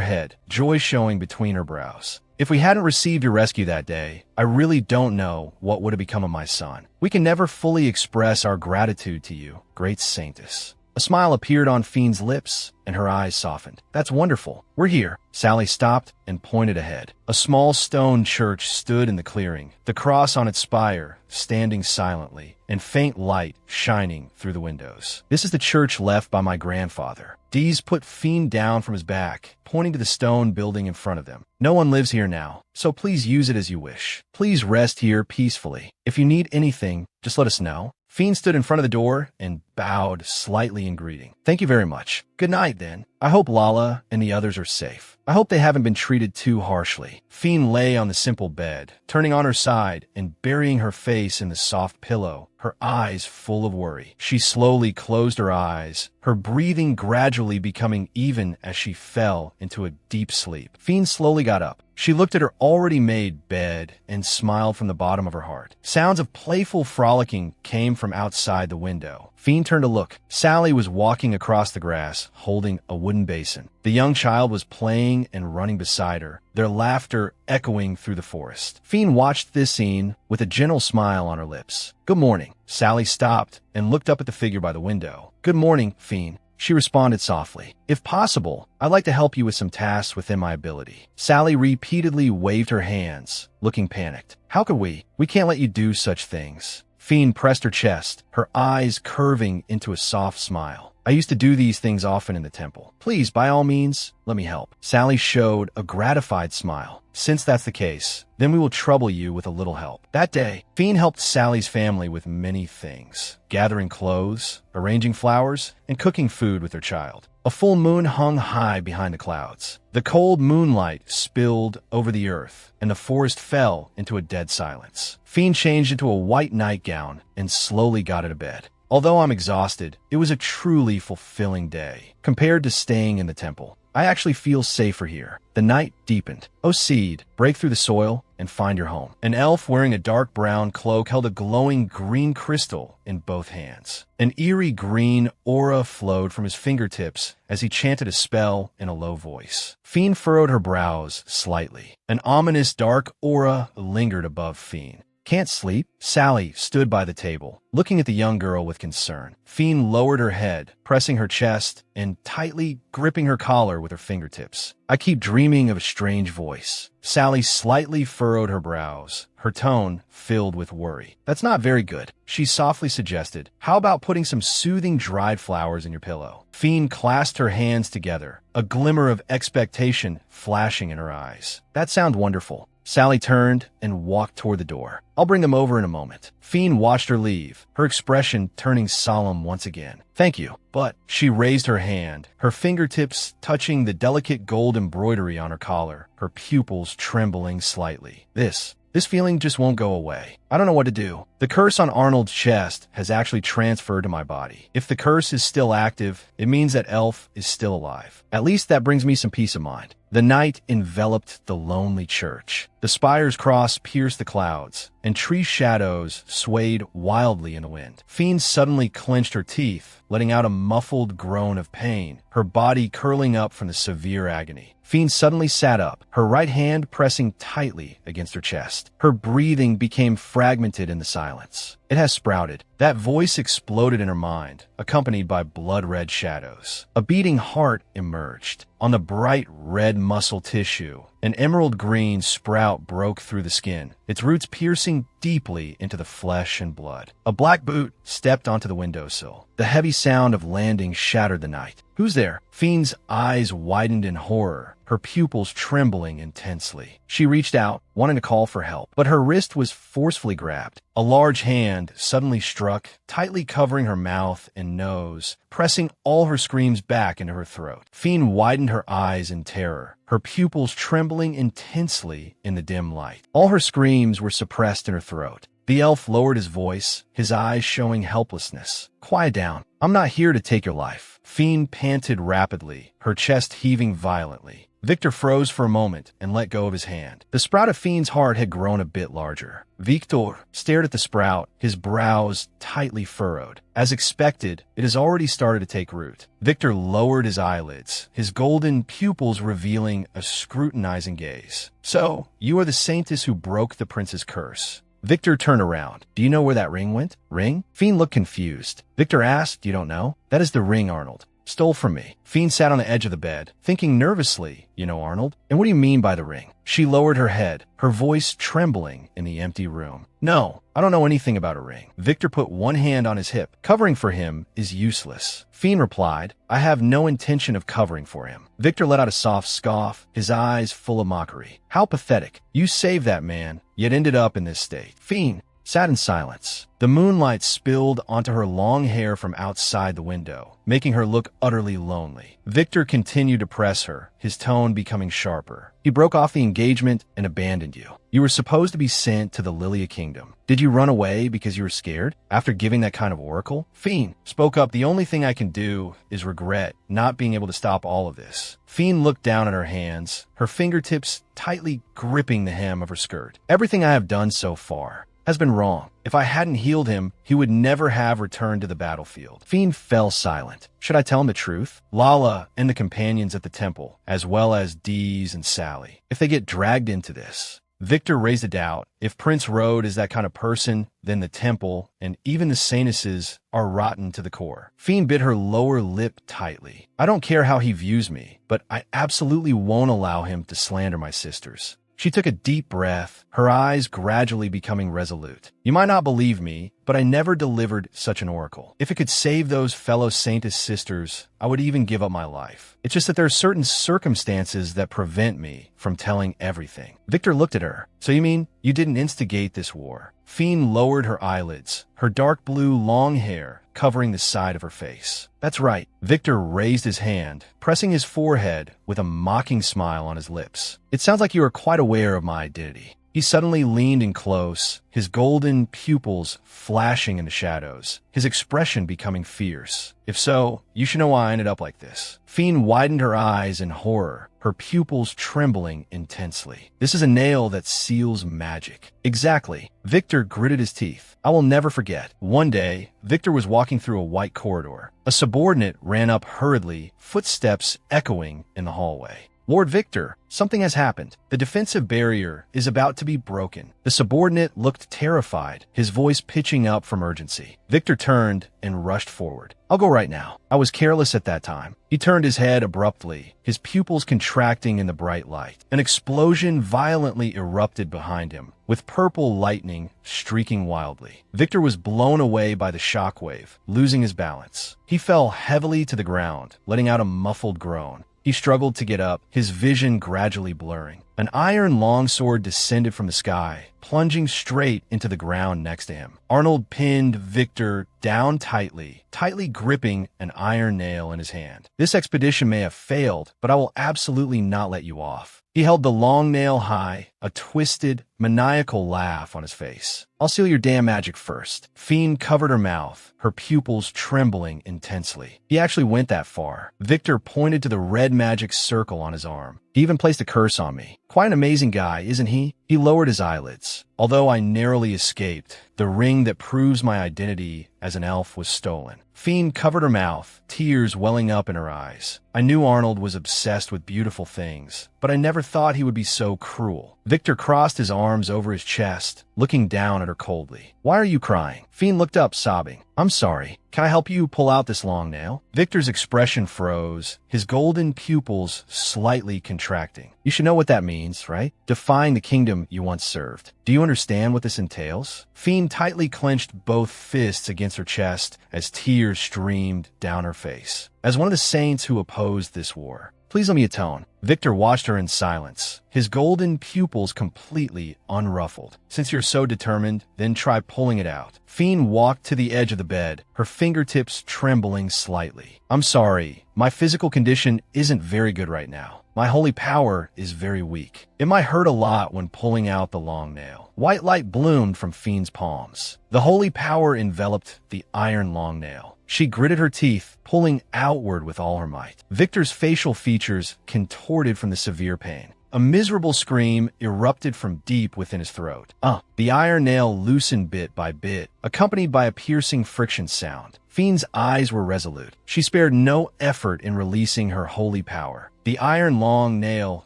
head, joy showing between her brows. If we hadn't received your rescue that day, I really don't know what would have become of my son. We can never fully express our gratitude to you, great Saintess. A smile appeared on Fiend's lips, and her eyes softened. That's wonderful. We're here. Sally stopped and pointed ahead. A small stone church stood in the clearing, the cross on its spire standing silently, and faint light shining through the windows. This is the church left by my grandfather. Dees put Fiend down from his back, pointing to the stone building in front of them. No one lives here now, so please use it as you wish. Please rest here peacefully. If you need anything, just let us know. Fiend stood in front of the door and bowed slightly in greeting. Thank you very much. Good night, then. I hope Lala and the others are safe. I hope they haven't been treated too harshly. Fiend lay on the simple bed, turning on her side and burying her face in the soft pillow, her eyes full of worry. She slowly closed her eyes, her breathing gradually becoming even as she fell into a deep sleep. Fiend slowly got up. She looked at her already made bed and smiled from the bottom of her heart. Sounds of playful frolicking came from outside the window. Fiend turned to look. Sally was walking across the grass, holding a wooden basin. The young child was playing and running beside her, their laughter echoing through the forest. Fiend watched this scene with a gentle smile on her lips. Good morning. Sally stopped and looked up at the figure by the window. Good morning, Fiend. She responded softly. If possible, I'd like to help you with some tasks within my ability. Sally repeatedly waved her hands, looking panicked. How could we? We can't let you do such things. Fiend pressed her chest, her eyes curving into a soft smile. I used to do these things often in the temple. Please, by all means, let me help. Sally showed a gratified smile. Since that's the case, then we will trouble you with a little help. That day, Fiend helped Sally's family with many things, gathering clothes, arranging flowers, and cooking food with their child. A full moon hung high behind the clouds. The cold moonlight spilled over the earth, and the forest fell into a dead silence. Fiend changed into a white nightgown and slowly got out of bed. Although I'm exhausted, it was a truly fulfilling day. Compared to staying in the temple, I actually feel safer here. The night deepened. O seed, break through the soil and find your home. An elf wearing a dark brown cloak held a glowing green crystal in both hands. An eerie green aura flowed from his fingertips as he chanted a spell in a low voice. Fiend furrowed her brows slightly. An ominous dark aura lingered above Fiend. Can't sleep? Sally stood by the table, looking at the young girl with concern. Fiend lowered her head, pressing her chest and tightly gripping her collar with her fingertips. I keep dreaming of a strange voice. Sally slightly furrowed her brows, her tone filled with worry. That's not very good, she softly suggested. How about putting some soothing dried flowers in your pillow? Fiend clasped her hands together, a glimmer of expectation flashing in her eyes. That sounds wonderful. Sally turned and walked toward the door. I'll bring them over in a moment. Fiend watched her leave, her expression turning solemn once again. Thank you. But she raised her hand, her fingertips touching the delicate gold embroidery on her collar, her pupils trembling slightly. This feeling just won't go away. I don't know what to do. The curse on Arnold's chest has actually transferred to my body. If the curse is still active, it means that Elf is still alive. At least that brings me some peace of mind. The night enveloped the lonely church. The spire's cross pierced the clouds, and and tree shadows swayed wildly in the wind. Fiend suddenly clenched her teeth, letting out a muffled groan of pain, her body curling up from the severe agony. Fiend suddenly sat up, her right hand pressing tightly against her chest. Her breathing became fragmented in the silence. It has sprouted. That voice exploded in her mind, accompanied by blood-red shadows. A beating heart emerged. On the bright red muscle tissue, an emerald green sprout broke through the skin, its roots piercing deeply into the flesh and blood. A black boot stepped onto the windowsill. The heavy sound of landing shattered the night. "Who's there?" Fiend's eyes widened in horror, her pupils trembling intensely. She reached out, wanting to call for help, but her wrist was forcefully grabbed. A large hand suddenly struck, tightly covering her mouth and nose, pressing all her screams back into her throat. Fiend widened her eyes in terror, her pupils trembling intensely in the dim light. All her screams were suppressed in her throat. The elf lowered his voice, his eyes showing helplessness. "Quiet down. I'm not here to take your life." Fiend panted rapidly, her chest heaving violently. Victor froze for a moment and let go of his hand. The sprout of Fiend's heart had grown a bit larger. Victor stared at the sprout, his brows tightly furrowed. As expected, it has already started to take root. Victor lowered his eyelids, his golden pupils revealing a scrutinizing gaze. "So, you are the Saintess who broke the prince's curse." Victor turned around. "Do you know where that ring went?" "Ring?" Fiend looked confused. Victor asked, "You don't know?" "That is the ring Arnold stole from me." Fiend sat on the edge of the bed, thinking nervously, "You know Arnold? And what do you mean by the ring?" She lowered her head, her voice trembling in the empty room. "No, I don't know anything about a ring." Victor put one hand on his hip. "Covering for him is useless." Fiend replied, "I have no intention of covering for him." Victor let out a soft scoff, his eyes full of mockery. "How pathetic. You saved that man, yet ended up in this state." Fiend sat in silence. The moonlight spilled onto her long hair from outside the window, making her look utterly lonely. Victor continued to press her, his tone becoming sharper. "He broke off the engagement and abandoned you. You were supposed to be sent to the Lilia Kingdom. Did you run away because you were scared? After giving that kind of oracle?" Fiend spoke up, "The only thing I can do is regret not being able to stop all of this." Fiend looked down at her hands, her fingertips tightly gripping the hem of her skirt. "Everything I have done so far has been wrong. If I hadn't healed him, he would never have returned to the battlefield." Fiend fell silent. Should I tell him the truth? Lala and the companions at the temple, as well as Dees and Sally, if they get dragged into this. Victor raised a doubt. If Prince Rode is that kind of person, then the temple and even the Saintesses are rotten to the core. Fiend bit her lower lip tightly. "I don't care how he views me, but I absolutely won't allow him to slander my sisters." She took a deep breath, her eyes gradually becoming resolute. "You might not believe me, but I never delivered such an oracle. If it could save those fellow Saintess sisters, I would even give up my life. It's just that there are certain circumstances that prevent me from telling everything." Victor looked at her. "So you mean you didn't instigate this war?" Fiend lowered her eyelids, her dark blue long hair covering the side of her face. "That's right." Victor raised his hand, pressing his forehead with a mocking smile on his lips. "It sounds like you are quite aware of my identity." He suddenly leaned in close, his golden pupils flashing in the shadows, his expression becoming fierce. "If so, you should know why I ended up like this." Fiend widened her eyes in horror, her pupils trembling intensely. "This is a nail that seals magic." "Exactly." Victor gritted his teeth. "I will never forget. One day, Victor was walking through a white corridor. A subordinate ran up hurriedly, footsteps echoing in the hallway. "Lord Victor, something has happened. The defensive barrier is about to be broken." The subordinate looked terrified, his voice pitching up from urgency. Victor turned and rushed forward. "I'll go right now. I was careless at that time." He turned his head abruptly, his pupils contracting in the bright light. An explosion violently erupted behind him, with purple lightning streaking wildly. Victor was blown away by the shockwave, losing his balance. He fell heavily to the ground, letting out a muffled groan. He struggled to get up, his vision gradually blurring. An iron longsword descended from the sky, plunging straight into the ground next to him. Arnold pinned Victor down tightly, gripping an iron nail in his hand. "This expedition may have failed, but I will absolutely not let you off." He held the long nail high, a twisted, maniacal laugh on his face. "I'll seal your damn magic first." Fiend covered her mouth, her pupils trembling intensely. He actually went that far. Victor pointed to the red magic circle on his arm. He even placed a curse on me. Quite an amazing guy, isn't he? He lowered his eyelids. Although I narrowly escaped, the ring that proves my identity as an elf was stolen. Fiend covered her mouth, tears welling up in her eyes. I knew Arnold was obsessed with beautiful things, but I never thought he would be so cruel. Victor crossed his arms over his chest, looking down at her coldly. Why are you crying? Fiend looked up, sobbing. I'm sorry. Can I help you pull out this long nail? Victor's expression froze, his golden pupils slightly contracting. You should know what that means, right? Defying the kingdom you once served. Do you understand what this entails? Fiend tightly clenched both fists against her chest as tears streamed down her face. As one of the saints who opposed this war, please let me atone. Victor watched her in silence, his golden pupils completely unruffled. Since you're so determined, then try pulling it out. Fiend walked to the edge of the bed, her fingertips trembling slightly. I'm sorry, my physical condition isn't very good right now. My holy power is very weak. It might hurt a lot when pulling out the long nail. White light bloomed from Fiend's palms. The holy power enveloped the iron long nail. She gritted her teeth, pulling outward with all her might. Victor's facial features contorted from the severe pain. A miserable scream erupted from deep within his throat. The iron nail loosened bit by bit, accompanied by a piercing friction sound. Fiend's eyes were resolute. She spared no effort in releasing her holy power. The iron long nail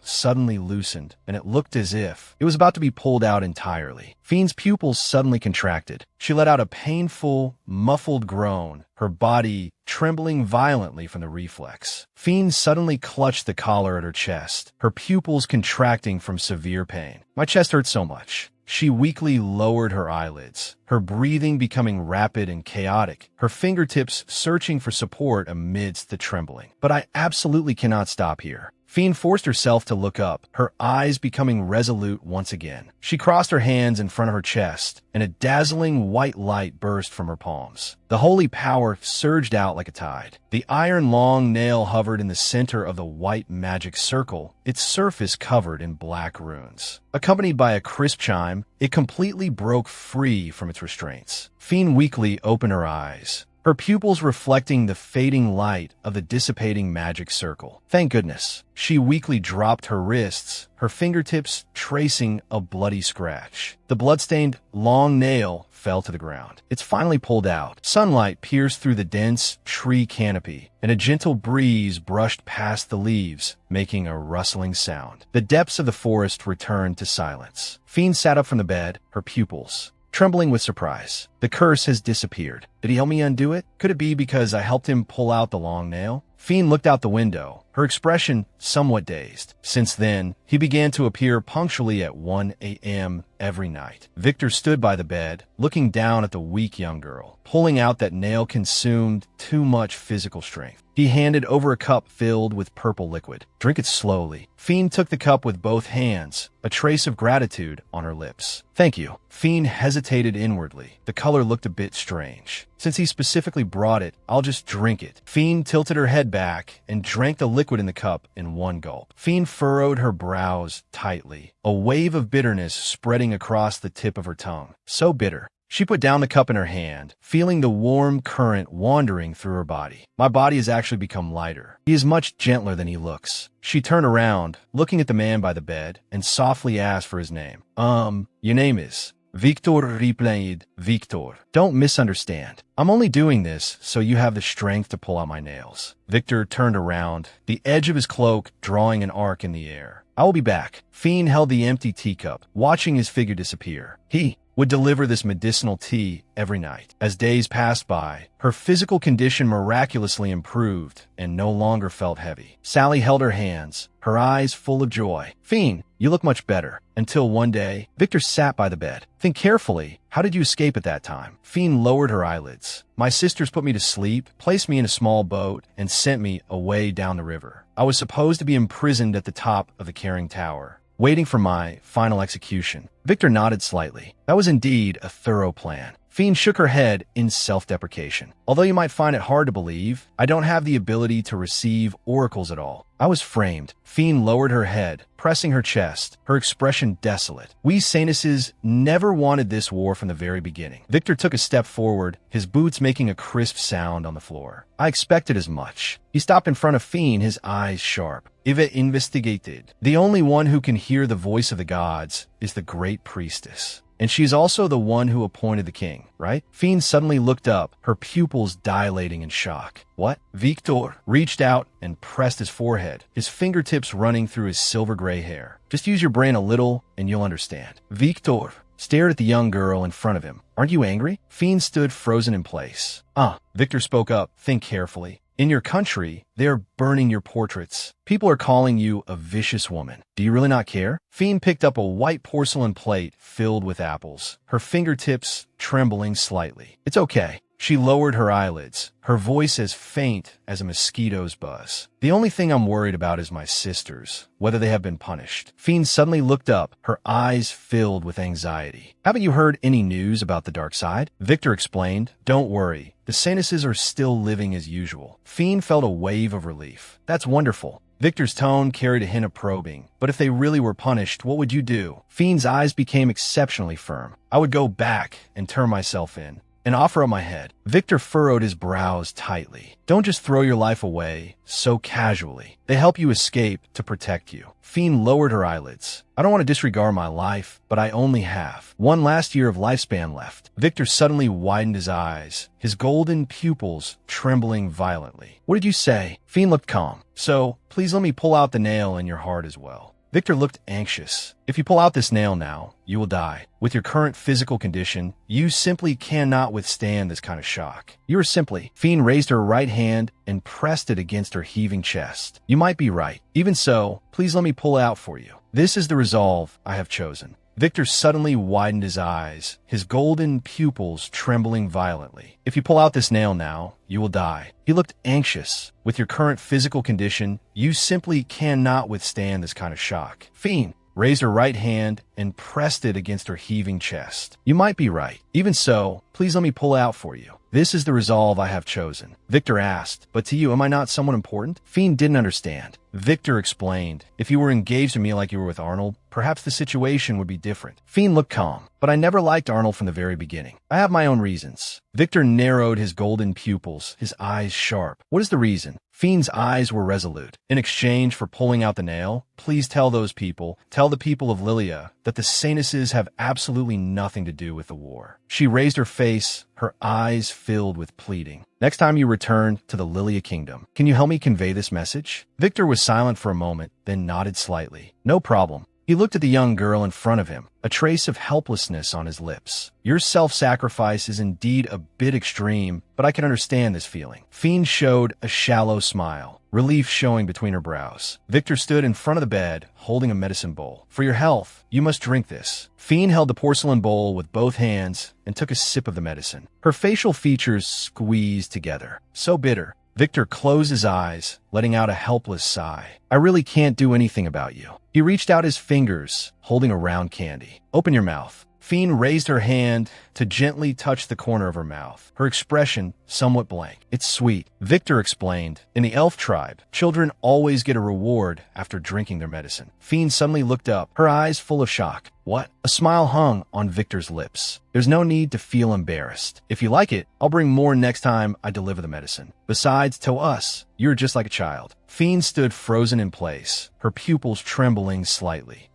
suddenly loosened, and it looked as if it was about to be pulled out entirely. Fiend's pupils suddenly contracted. She let out a painful, muffled groan, her body trembling violently from the reflex. Fiend suddenly clutched the collar at her chest, her pupils contracting from severe pain. My chest hurt so much. She weakly lowered her eyelids, her breathing becoming rapid and chaotic, her fingertips searching for support amidst the trembling. But I absolutely cannot stop here. Fiend forced herself to look up, her eyes becoming resolute once again. She crossed her hands in front of her chest, and a dazzling white light burst from her palms. The holy power surged out like a tide. The iron long nail hovered in the center of the white magic circle, its surface covered in black runes. Accompanied by a crisp chime, it completely broke free from its restraints. Fiend weakly opened her eyes, her pupils reflecting the fading light of the dissipating magic circle. Thank goodness. She weakly dropped her wrists, her fingertips tracing a bloody scratch. The bloodstained long nail fell to the ground. It's finally pulled out. Sunlight pierced through the dense tree canopy, and a gentle breeze brushed past the leaves, making a rustling sound. The depths of the forest returned to silence. Fiend sat up from the bed, her pupils trembling with surprise. The curse has disappeared. Did he help me undo it? Could it be because I helped him pull out the long nail? Fiend looked out the window, her expression somewhat dazed. Since then, he began to appear punctually at 1 a.m. every night. Victor stood by the bed, looking down at the weak young girl. Pulling out that nail consumed too much physical strength. He handed over a cup filled with purple liquid. Drink it slowly. Fiend took the cup with both hands, a trace of gratitude on her lips. Thank you. Fiend hesitated inwardly. The color looked a bit strange. Since he specifically brought it, I'll just drink it. Fiend tilted her head back and drank the liquid in the cup in one gulp. Fiend furrowed her brows tightly, a wave of bitterness spreading across the tip of her tongue. So bitter. She put down the cup in her hand, feeling the warm current wandering through her body. My body has actually become lighter. He is much gentler than he looks. She turned around, looking at the man by the bed, and softly asked for his name. Your name is? Victor replied, Victor. Don't misunderstand. I'm only doing this so you have the strength to pull out my nails. Victor turned around, the edge of his cloak drawing an arc in the air. I will be back. Fiend held the empty teacup, watching his figure disappear. He would deliver this medicinal tea every night. As days passed by, her physical condition miraculously improved and no longer felt heavy. Sally held her hands, her eyes full of joy. Fiend, you look much better. Until one day, Victor sat by the bed. Think carefully. How did you escape at that time? Fiend lowered her eyelids. My sisters put me to sleep, placed me in a small boat, and sent me away down the river. I was supposed to be imprisoned at the top of the carrying tower, waiting for my final execution. Victor nodded slightly. That was indeed a thorough plan. Fiend shook her head in self-deprecation. Although you might find it hard to believe, I don't have the ability to receive oracles at all. I was framed. Fiend lowered her head, pressing her chest, her expression desolate. We Saintesses never wanted this war from the very beginning. Victor took a step forward, his boots making a crisp sound on the floor. I expected as much. He stopped in front of Fiend, his eyes sharp. Ive investigated. The only one who can hear the voice of the gods is the great priestess. And she's also the one who appointed the king, right? Fiend suddenly looked up, her pupils dilating in shock. What? Victor reached out and pressed his forehead, his fingertips running through his silver gray hair. Just use your brain a little and you'll understand. Victor stared at the young girl in front of him. Aren't you angry? Fiend stood frozen in place. Victor spoke up. Think carefully. In your country, they're burning your portraits. People are calling you a vicious woman. Do you really not care? Fiend picked up a white porcelain plate filled with apples, her fingertips trembling slightly. It's okay. She lowered her eyelids, her voice as faint as a mosquito's buzz. The only thing I'm worried about is my sisters, whether they have been punished. Fiend suddenly looked up, her eyes filled with anxiety. Haven't you heard any news about the dark side? Victor explained. Don't worry. The Saintesses are still living as usual. Fiend felt a wave of relief. That's wonderful. Victor's tone carried a hint of probing. But if they really were punished, what would you do? Fiend's eyes became exceptionally firm. I would go back and turn myself in and offer up my head. Victor furrowed his brows tightly. Don't just throw your life away so casually. They help you escape to protect you. Fiend lowered her eyelids. I don't want to disregard my life, but I only have one last year of lifespan left. Victor suddenly widened his eyes, his golden pupils trembling violently. What did you say? Fiend looked calm. So, please let me pull out the nail in your heart as well. Victor looked anxious. If you pull out this nail now, you will die. With your current physical condition, you simply cannot withstand this kind of shock. You are simply... Fiend raised her right hand and pressed it against her heaving chest. You might be right. Even so, please let me pull it out for you. This is the resolve I have chosen. Victor suddenly widened his eyes, his golden pupils trembling violently. If you pull out this nail now, you will die. He looked anxious. With your current physical condition, you simply cannot withstand this kind of shock. Fiend raised her right hand and pressed it against her heaving chest. You might be right. Even so, please let me pull it out for you. This is the resolve I have chosen. Victor asked, but to you, am I not someone important? Fiend didn't understand. Victor explained, if you were engaged to me like you were with Arnold, perhaps the situation would be different. Fiend looked calm, but I never liked Arnold from the very beginning. I have my own reasons. Victor narrowed his golden pupils, his eyes sharp. What is the reason? Fiend's eyes were resolute. In exchange for pulling out the nail, please tell the people of Lilia, that the Saintesses have absolutely nothing to do with the war. She raised her face, her eyes filled with pleading. Next time you return to the Lilia Kingdom, can you help me convey this message? Victor was silent for a moment, then nodded slightly. No problem. He looked at the young girl in front of him, a trace of helplessness on his lips. Your self-sacrifice is indeed a bit extreme, but I can understand this feeling. Fiend showed a shallow smile, relief showing between her brows. Victor stood in front of the bed, holding a medicine bowl. For your health, you must drink this. Fiend held the porcelain bowl with both hands and took a sip of the medicine. Her facial features squeezed together. So bitter. Victor closed his eyes, letting out a helpless sigh. I really can't do anything about you. He reached out his fingers, holding a round candy. Open your mouth. Fiend raised her hand to gently touch the corner of her mouth, her expression somewhat blank. It's sweet. Victor explained, in the elf tribe, children always get a reward after drinking their medicine. Fiend suddenly looked up, her eyes full of shock. What? A smile hung on Victor's lips. There's no need to feel embarrassed. If you like it, I'll bring more next time I deliver the medicine. Besides, to us, you're just like a child. Fiend stood frozen in place, her pupils trembling slightly.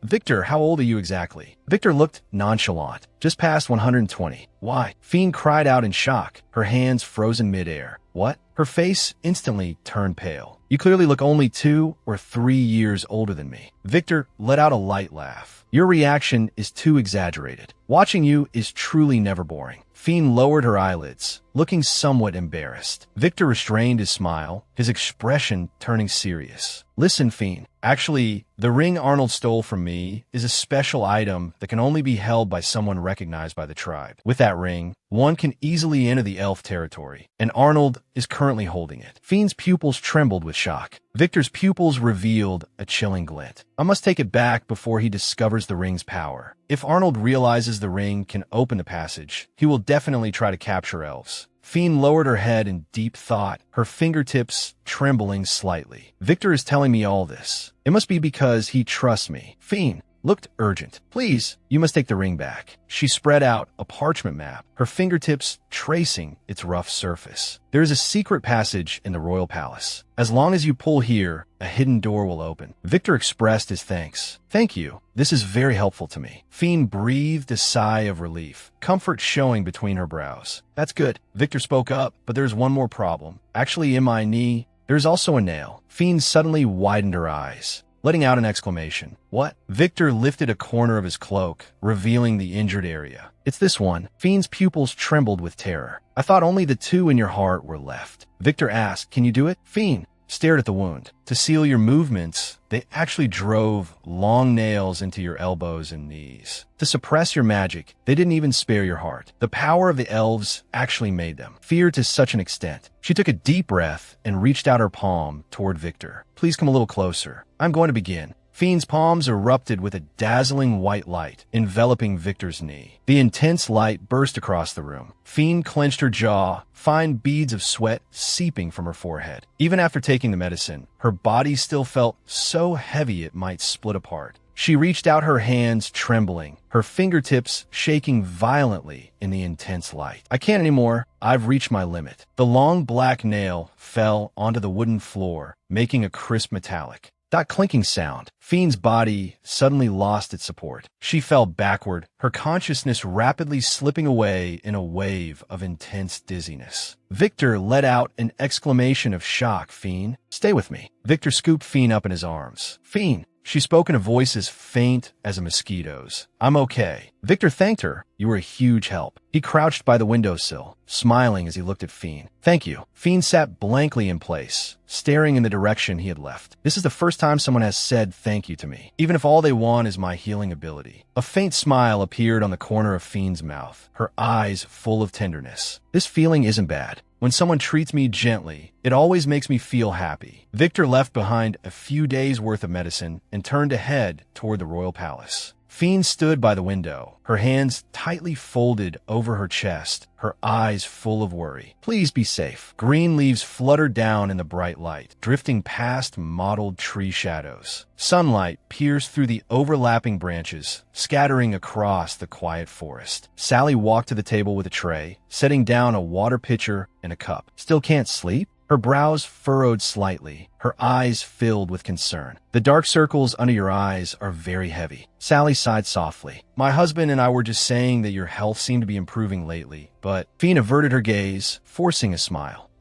Victor, how old are you exactly? Victor looked nonchalant, just past 120. Why? Fiend cried out in shock, her hands frozen midair. What? Her face instantly turned pale. You clearly look only 2 or 3 years older than me. Victor let out a light laugh. Your reaction is too exaggerated. Watching you is truly never boring. Fiend lowered her eyelids, looking somewhat embarrassed. Victor restrained his smile, his expression turning serious. Listen, Fiend. Actually, the ring Arnold stole from me is a special item that can only be held by someone recognized by the tribe. With that ring, one can easily enter the elf territory, and Arnold is currently holding it. Fiend's pupils trembled with shock. Victor's pupils revealed a chilling glint. I must take it back before he discovers the ring's power. If Arnold realizes the ring can open the passage, he will definitely try to capture elves. Fiend lowered her head in deep thought, her fingertips trembling slightly. Victor is telling me all this. It must be because he trusts me. Fiend looked urgent. Please, you must take the ring back. She spread out a parchment map, her fingertips tracing its rough surface. There is a secret passage in the royal palace. As long as you pull here, a hidden door will open. Victor expressed his thanks. Thank you. This is very helpful to me. Fiend breathed a sigh of relief, comfort showing between her brows. That's good. Victor spoke up, but there's one more problem. Actually, in my knee, there's also a nail. Fiend suddenly widened her eyes, letting out an exclamation. What? Victor lifted a corner of his cloak, revealing the injured area. It's this one. Fiend's pupils trembled with terror. I thought only the two in your heart were left. Victor asked, can you do it? Fiend stared at the wound. To seal your movements, they actually drove long nails into your elbows and knees. To suppress your magic, they didn't even spare your heart. The power of the elves actually made them feared to such an extent. She took a deep breath and reached out her palm toward Victor. Please come a little closer. I'm going to begin. Fiend's palms erupted with a dazzling white light, enveloping Victor's knee. The intense light burst across the room. Fiend clenched her jaw, fine beads of sweat seeping from her forehead. Even after taking the medicine, her body still felt so heavy it might split apart. She reached out her hands trembling, her fingertips shaking violently in the intense light. I can't anymore. I've reached my limit. The long black nail fell onto the wooden floor, making a crisp metallic. That clinking sound. Fiend's body suddenly lost its support. She fell backward, her consciousness rapidly slipping away in a wave of intense dizziness. Victor let out an exclamation of shock. Fiend, stay with me. Victor scooped Fiend up in his arms. Fiend, she spoke in a voice as faint as a mosquito's. I'm okay. Victor thanked her. You were a huge help. He crouched by the windowsill, smiling as he looked at Fiend. Thank you. Fiend sat blankly in place, staring in the direction he had left. This is the first time someone has said thank you to me, even if all they want is my healing ability. A faint smile appeared on the corner of Fiend's mouth, her eyes full of tenderness. This feeling isn't bad. When someone treats me gently, it always makes me feel happy. Victor left behind a few days' worth of medicine and turned to head toward the royal palace. Fiend stood by the window, her hands tightly folded over her chest, her eyes full of worry. Please be safe. Green leaves fluttered down in the bright light, drifting past mottled tree shadows. Sunlight pierced through the overlapping branches, scattering across the quiet forest. Sally walked to the table with a tray, setting down a water pitcher and a cup. Still can't sleep? Her brows furrowed slightly, her eyes filled with concern. The dark circles under your eyes are very heavy. Sally sighed softly. My husband and I were just saying that your health seemed to be improving lately, but Fiend averted her gaze, forcing a smile.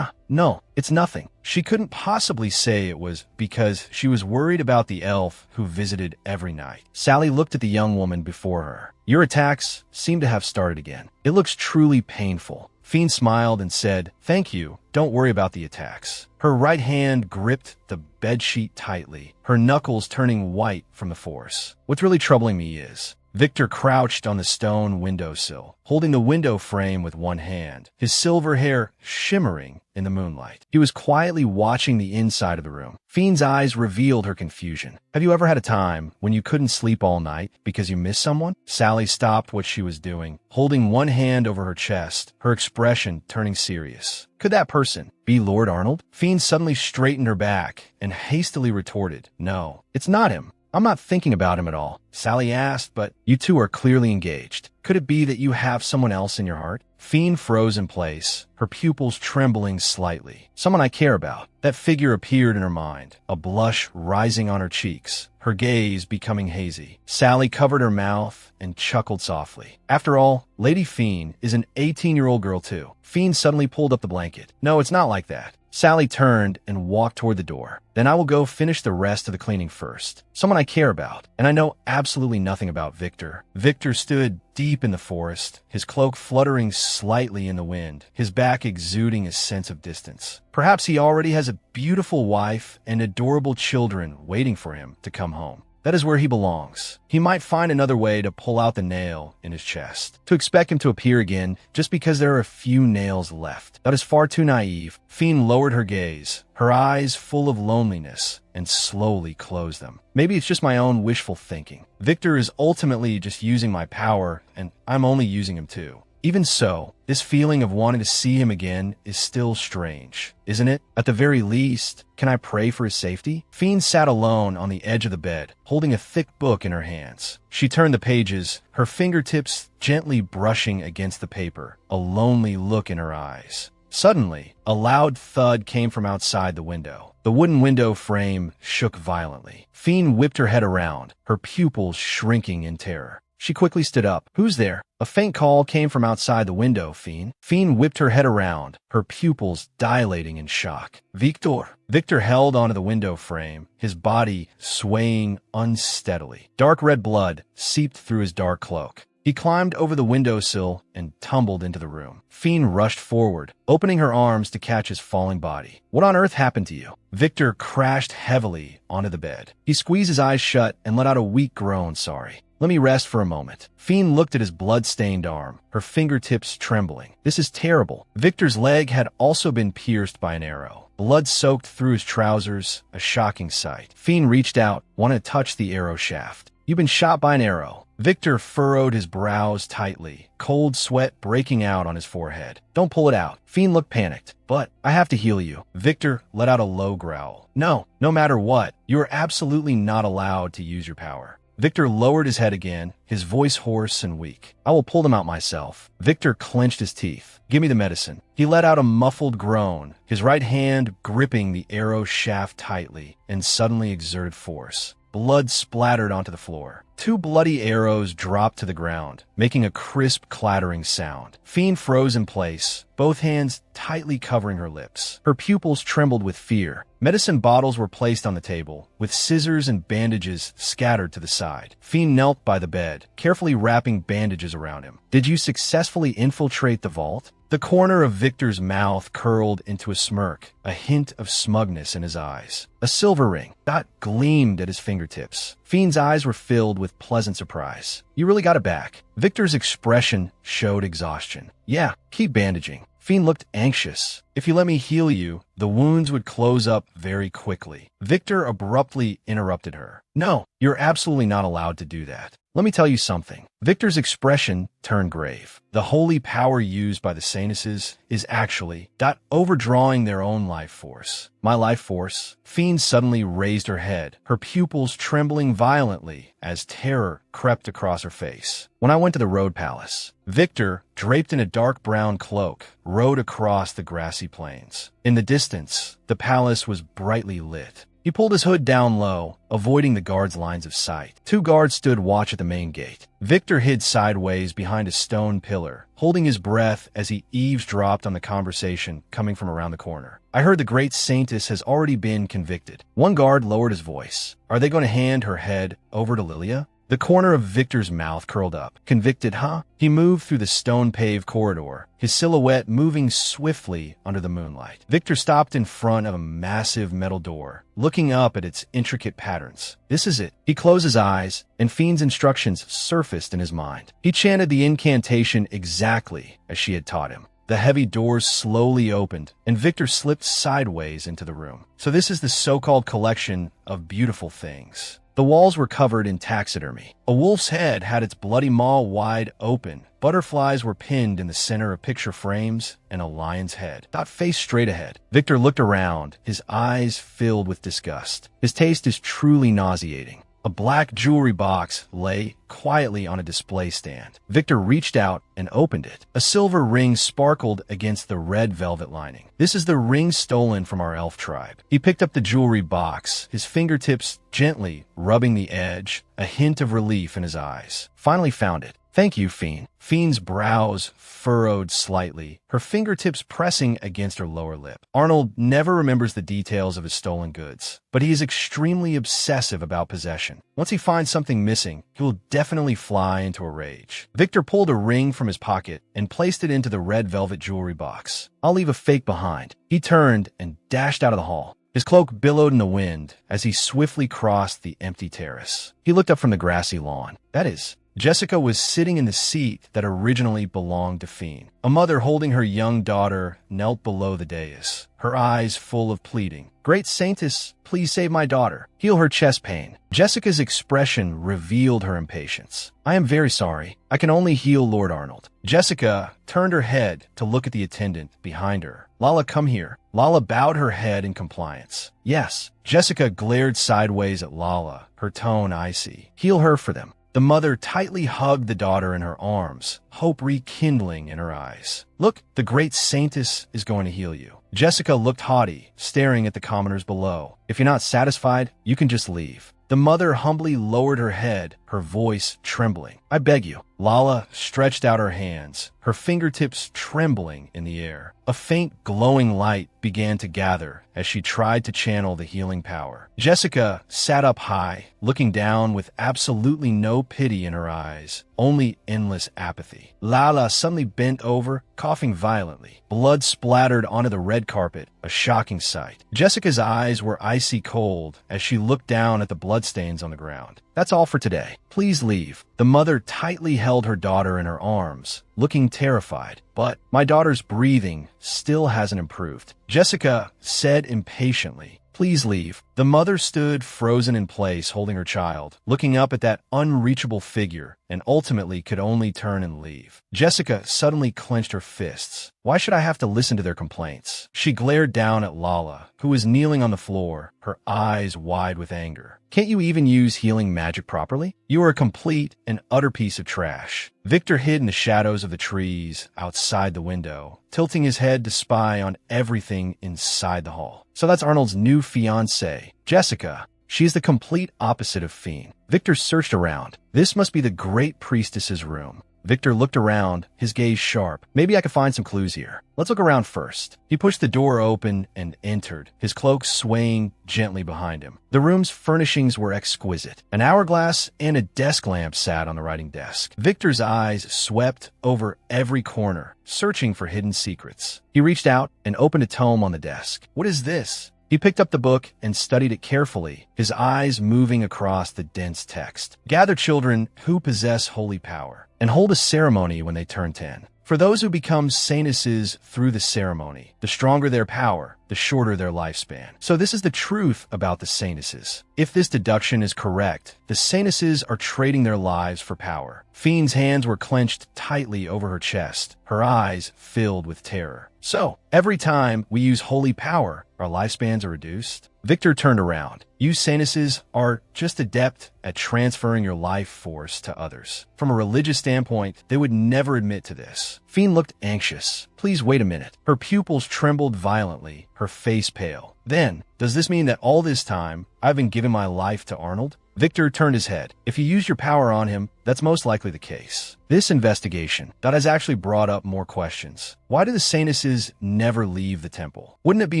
No, it's nothing. She couldn't possibly say it was because she was worried about the elf who visited every night. Sally looked at the young woman before her. Your attacks seem to have started again. It looks truly painful. Fiend smiled and said, thank you. Don't worry about the attacks. Her right hand gripped the bedsheet tightly, her knuckles turning white from the force. What's really troubling me is Victor crouched on the stone windowsill, holding the window frame with one hand, his silver hair shimmering in the moonlight. He was quietly watching the inside of the room. Fiend's eyes revealed her confusion. Have you ever had a time when you couldn't sleep all night because you missed someone? Sally stopped what she was doing, holding one hand over her chest, her expression turning serious. Could that person be Lord Arnold? Fiend suddenly straightened her back and hastily retorted, no, it's not him. I'm not thinking about him at all. Sally asked, but you two are clearly engaged. Could it be that you have someone else in your heart? Fiend froze in place, her pupils trembling slightly. Someone I care about. That figure appeared in her mind, a blush rising on her cheeks, her gaze becoming hazy. Sally covered her mouth and chuckled softly. After all, Lady Fiend is an 18-year-old girl too. Fiend suddenly pulled up the blanket. No, it's not like that. Sally turned and walked toward the door. Then I will go finish the rest of the cleaning first. Someone I care about, and I know absolutely nothing about Victor. Victor stood deep in the forest, his cloak fluttering slightly in the wind, his back exuding a sense of distance. Perhaps he already has a beautiful wife and adorable children waiting for him to come home. That is where he belongs. He might find another way to pull out the nail in his chest. To expect him to appear again just because there are a few nails left. That is far too naive. Fiend lowered her gaze, her eyes full of loneliness, and slowly closed them. Maybe it's just my own wishful thinking. Victor is ultimately just using my power, and I'm only using him too. Even so, this feeling of wanting to see him again is still strange, isn't it? At the very least, can I pray for his safety? Fiend sat alone on the edge of the bed, holding a thick book in her hands. She turned the pages, her fingertips gently brushing against the paper, a lonely look in her eyes. Suddenly, a loud thud came from outside the window. The wooden window frame shook violently. Fiend whipped her head around, her pupils shrinking in terror. She quickly stood up. Who's there? A faint call came from outside the window, Fiend. Fiend whipped her head around, her pupils dilating in shock. Victor. Victor held onto the window frame, his body swaying unsteadily. Dark red blood seeped through his dark cloak. He climbed over the windowsill and tumbled into the room. Fiend rushed forward, opening her arms to catch his falling body. What on earth happened to you? Victor crashed heavily onto the bed. He squeezed his eyes shut and let out a weak groan. Sorry. Let me rest for a moment. Fiend looked at his blood-stained arm, her fingertips trembling. This is terrible. Victor's leg had also been pierced by an arrow. Blood soaked through his trousers, a shocking sight. Fiend reached out, wanted to touch the arrow shaft. You've been shot by an arrow. Victor furrowed his brows tightly, cold sweat breaking out on his forehead. Don't pull it out. Fiend looked panicked. But I have to heal you. Victor let out a low growl. No matter what, you are absolutely not allowed to use your power. Victor lowered his head again, his voice hoarse and weak. I will pull them out myself. Victor clenched his teeth. Give me the medicine. He let out a muffled groan, his right hand gripping the arrow shaft tightly, and suddenly exerted force. Blood splattered onto the floor. 2 bloody arrows dropped to the ground, making a crisp, clattering sound. Fiend froze in place, both hands tightly covering her lips. Her pupils trembled with fear. Medicine bottles were placed on the table, with scissors and bandages scattered to the side. Fiend knelt by the bed, carefully wrapping bandages around him. Did you successfully infiltrate the vault? The corner of Victor's mouth curled into a smirk, a hint of smugness in his eyes. A silver ring dot gleamed at his fingertips. Fiend's eyes were filled with pleasant surprise. You really got it back. Victor's expression showed exhaustion. Yeah, keep bandaging. Fiend looked anxious. If you let me heal you, the wounds would close up very quickly. Victor abruptly interrupted her. No, you're absolutely not allowed to do that. Let me tell you something. Victor's expression turned grave. The holy power used by the Saintesses is actually overdrawing their own life force. My life force? Fiend suddenly raised her head, her pupils trembling violently as terror crept across her face. When I went to the road palace, Victor, draped in a dark brown cloak, rode across the grassy plains. In the distance, the palace was brightly lit. He pulled his hood down low, avoiding the guards' lines of sight. 2 guards stood watch at the main gate. Victor hid sideways behind a stone pillar, holding his breath as he eavesdropped on the conversation coming from around the corner. I heard the great Saintess has already been convicted. One guard lowered his voice. Are they going to hand her head over to Lilia? The corner of Victor's mouth curled up. Convicted, huh? He moved through the stone-paved corridor, his silhouette moving swiftly under the moonlight. Victor stopped in front of a massive metal door, looking up at its intricate patterns. This is it. He closed his eyes, and Fiend's instructions surfaced in his mind. He chanted the incantation exactly as she had taught him. The heavy doors slowly opened, and Victor slipped sideways into the room. So this is the so-called collection of beautiful things. The walls were covered in taxidermy. A wolf's head had its bloody maw wide open. Butterflies were pinned in the center of picture frames, and a lion's head faced straight ahead. Victor looked around, his eyes filled with disgust. His taste is truly nauseating. A black jewelry box lay quietly on a display stand. Victor reached out and opened it. A silver ring sparkled against the red velvet lining. This is the ring stolen from our elf tribe. He picked up the jewelry box, his fingertips gently rubbing the edge, a hint of relief in his eyes. Finally found it. Thank you, Fiend. Fiend's brows furrowed slightly, her fingertips pressing against her lower lip. Arnold never remembers the details of his stolen goods, but he is extremely obsessive about possession. Once he finds something missing, he will definitely fly into a rage. Victor pulled a ring from his pocket and placed it into the red velvet jewelry box. I'll leave a fake behind. He turned and dashed out of the hall. His cloak billowed in the wind as he swiftly crossed the empty terrace. He looked up from the grassy lawn. That is, Jessica was sitting in the seat that originally belonged to Fiend. A mother holding her young daughter knelt below the dais, her eyes full of pleading. "Great Saintess, please save my daughter. Heal her chest pain." Jessica's expression revealed her impatience. "I am very sorry. I can only heal Lord Arnold." Jessica turned her head to look at the attendant behind her. "Lala, come here." Lala bowed her head in compliance. "Yes." Jessica glared sideways at Lala, her tone icy. "Heal her for them." The mother tightly hugged the daughter in her arms, hope rekindling in her eyes. "Look, the great Saintess is going to heal you." Jessica looked haughty, staring at the commoners below. "If you're not satisfied, you can just leave." The mother humbly lowered her head, her voice trembling. "I beg you." Lala stretched out her hands, her fingertips trembling in the air. A faint glowing light began to gather as she tried to channel the healing power. Jessica sat up high, looking down with absolutely no pity in her eyes, only endless apathy. Lala suddenly bent over, coughing violently. Blood splattered onto the red carpet, a shocking sight. Jessica's eyes were icy cold as she looked down at the bloodstains on the ground. "That's all for today. Please leave." The mother tightly held her daughter in her arms, looking terrified. "But my daughter's breathing still hasn't improved," Jessica said impatiently. "Please leave." The mother stood frozen in place, holding her child, looking up at that unreachable figure, and ultimately could only turn and leave. Jessica suddenly clenched her fists. "Why should I have to listen to their complaints?" She glared down at Lala, who was kneeling on the floor, her eyes wide with anger. "Can't you even use healing magic properly? You are a complete and utter piece of trash." Victor hid in the shadows of the trees outside the window, tilting his head to spy on everything inside the hall. "So that's Arnold's new fiancée, Jessica. She's the complete opposite of Fiend." Victor searched around. This must be the great priestess's room. Victor looked around, his gaze sharp. "Maybe I could find some clues here. Let's look around first." He pushed the door open and entered, his cloak swaying gently behind him. The room's furnishings were exquisite. An hourglass and a desk lamp sat on the writing desk. Victor's eyes swept over every corner, searching for hidden secrets. He reached out and opened a tome on the desk. "What is this?" He picked up the book and studied it carefully, his eyes moving across the dense text. "Gather children who possess holy power, and hold a ceremony when they turn 10. For those who become saintesses through the ceremony, the stronger their power, the shorter their lifespan." So this is the truth about the saintesses. If this deduction is correct, the saintesses are trading their lives for power. Fiend's hands were clenched tightly over her chest, her eyes filled with terror. "So, every time we use holy power, our lifespans are reduced?" Victor turned around. "You saintesses are just adept at transferring your life force to others. From a religious standpoint, they would never admit to this." Fiend looked anxious. "Please wait a minute." Her pupils trembled violently, her face pale. "Then, does this mean that all this time, I've been giving my life to Arnold?" Victor turned his head. "If you use your power on him, that's most likely the case." This investigation, that has actually brought up more questions. Why do the saintesses never leave the temple? Wouldn't it be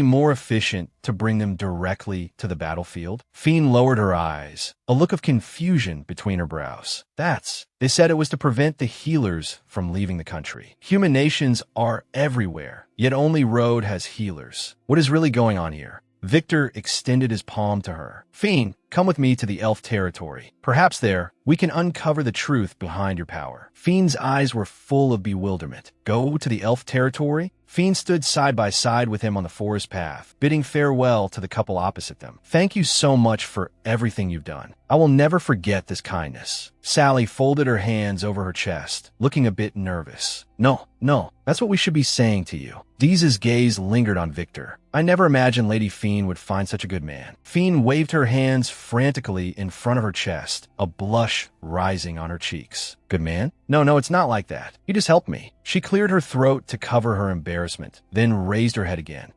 more efficient to bring them directly to the battlefield? Fiend lowered her eyes, a look of confusion between her brows. They said it was to prevent the healers from leaving the country. Human nations are everywhere, yet only Road has healers. What is really going on here? Victor extended his palm to her. "Fiend, come with me to the elf territory. Perhaps there, we can uncover the truth behind your power." Fiend's eyes were full of bewilderment. Go to the elf territory? Fiend stood side by side with him on the forest path, bidding farewell to the couple opposite them. "Thank you so much for everything you've done. I will never forget this kindness." Sally folded her hands over her chest, looking a bit nervous. No, that's what we should be saying to you." Dee's gaze lingered on Victor. "I never imagined Lady Fiend would find such a good man." Fiend waved her hands frantically in front of her chest, a blush rising on her cheeks. "Good man? No, it's not like that. He just helped me." She cleared her throat to cover her embarrassment, then raised her head again.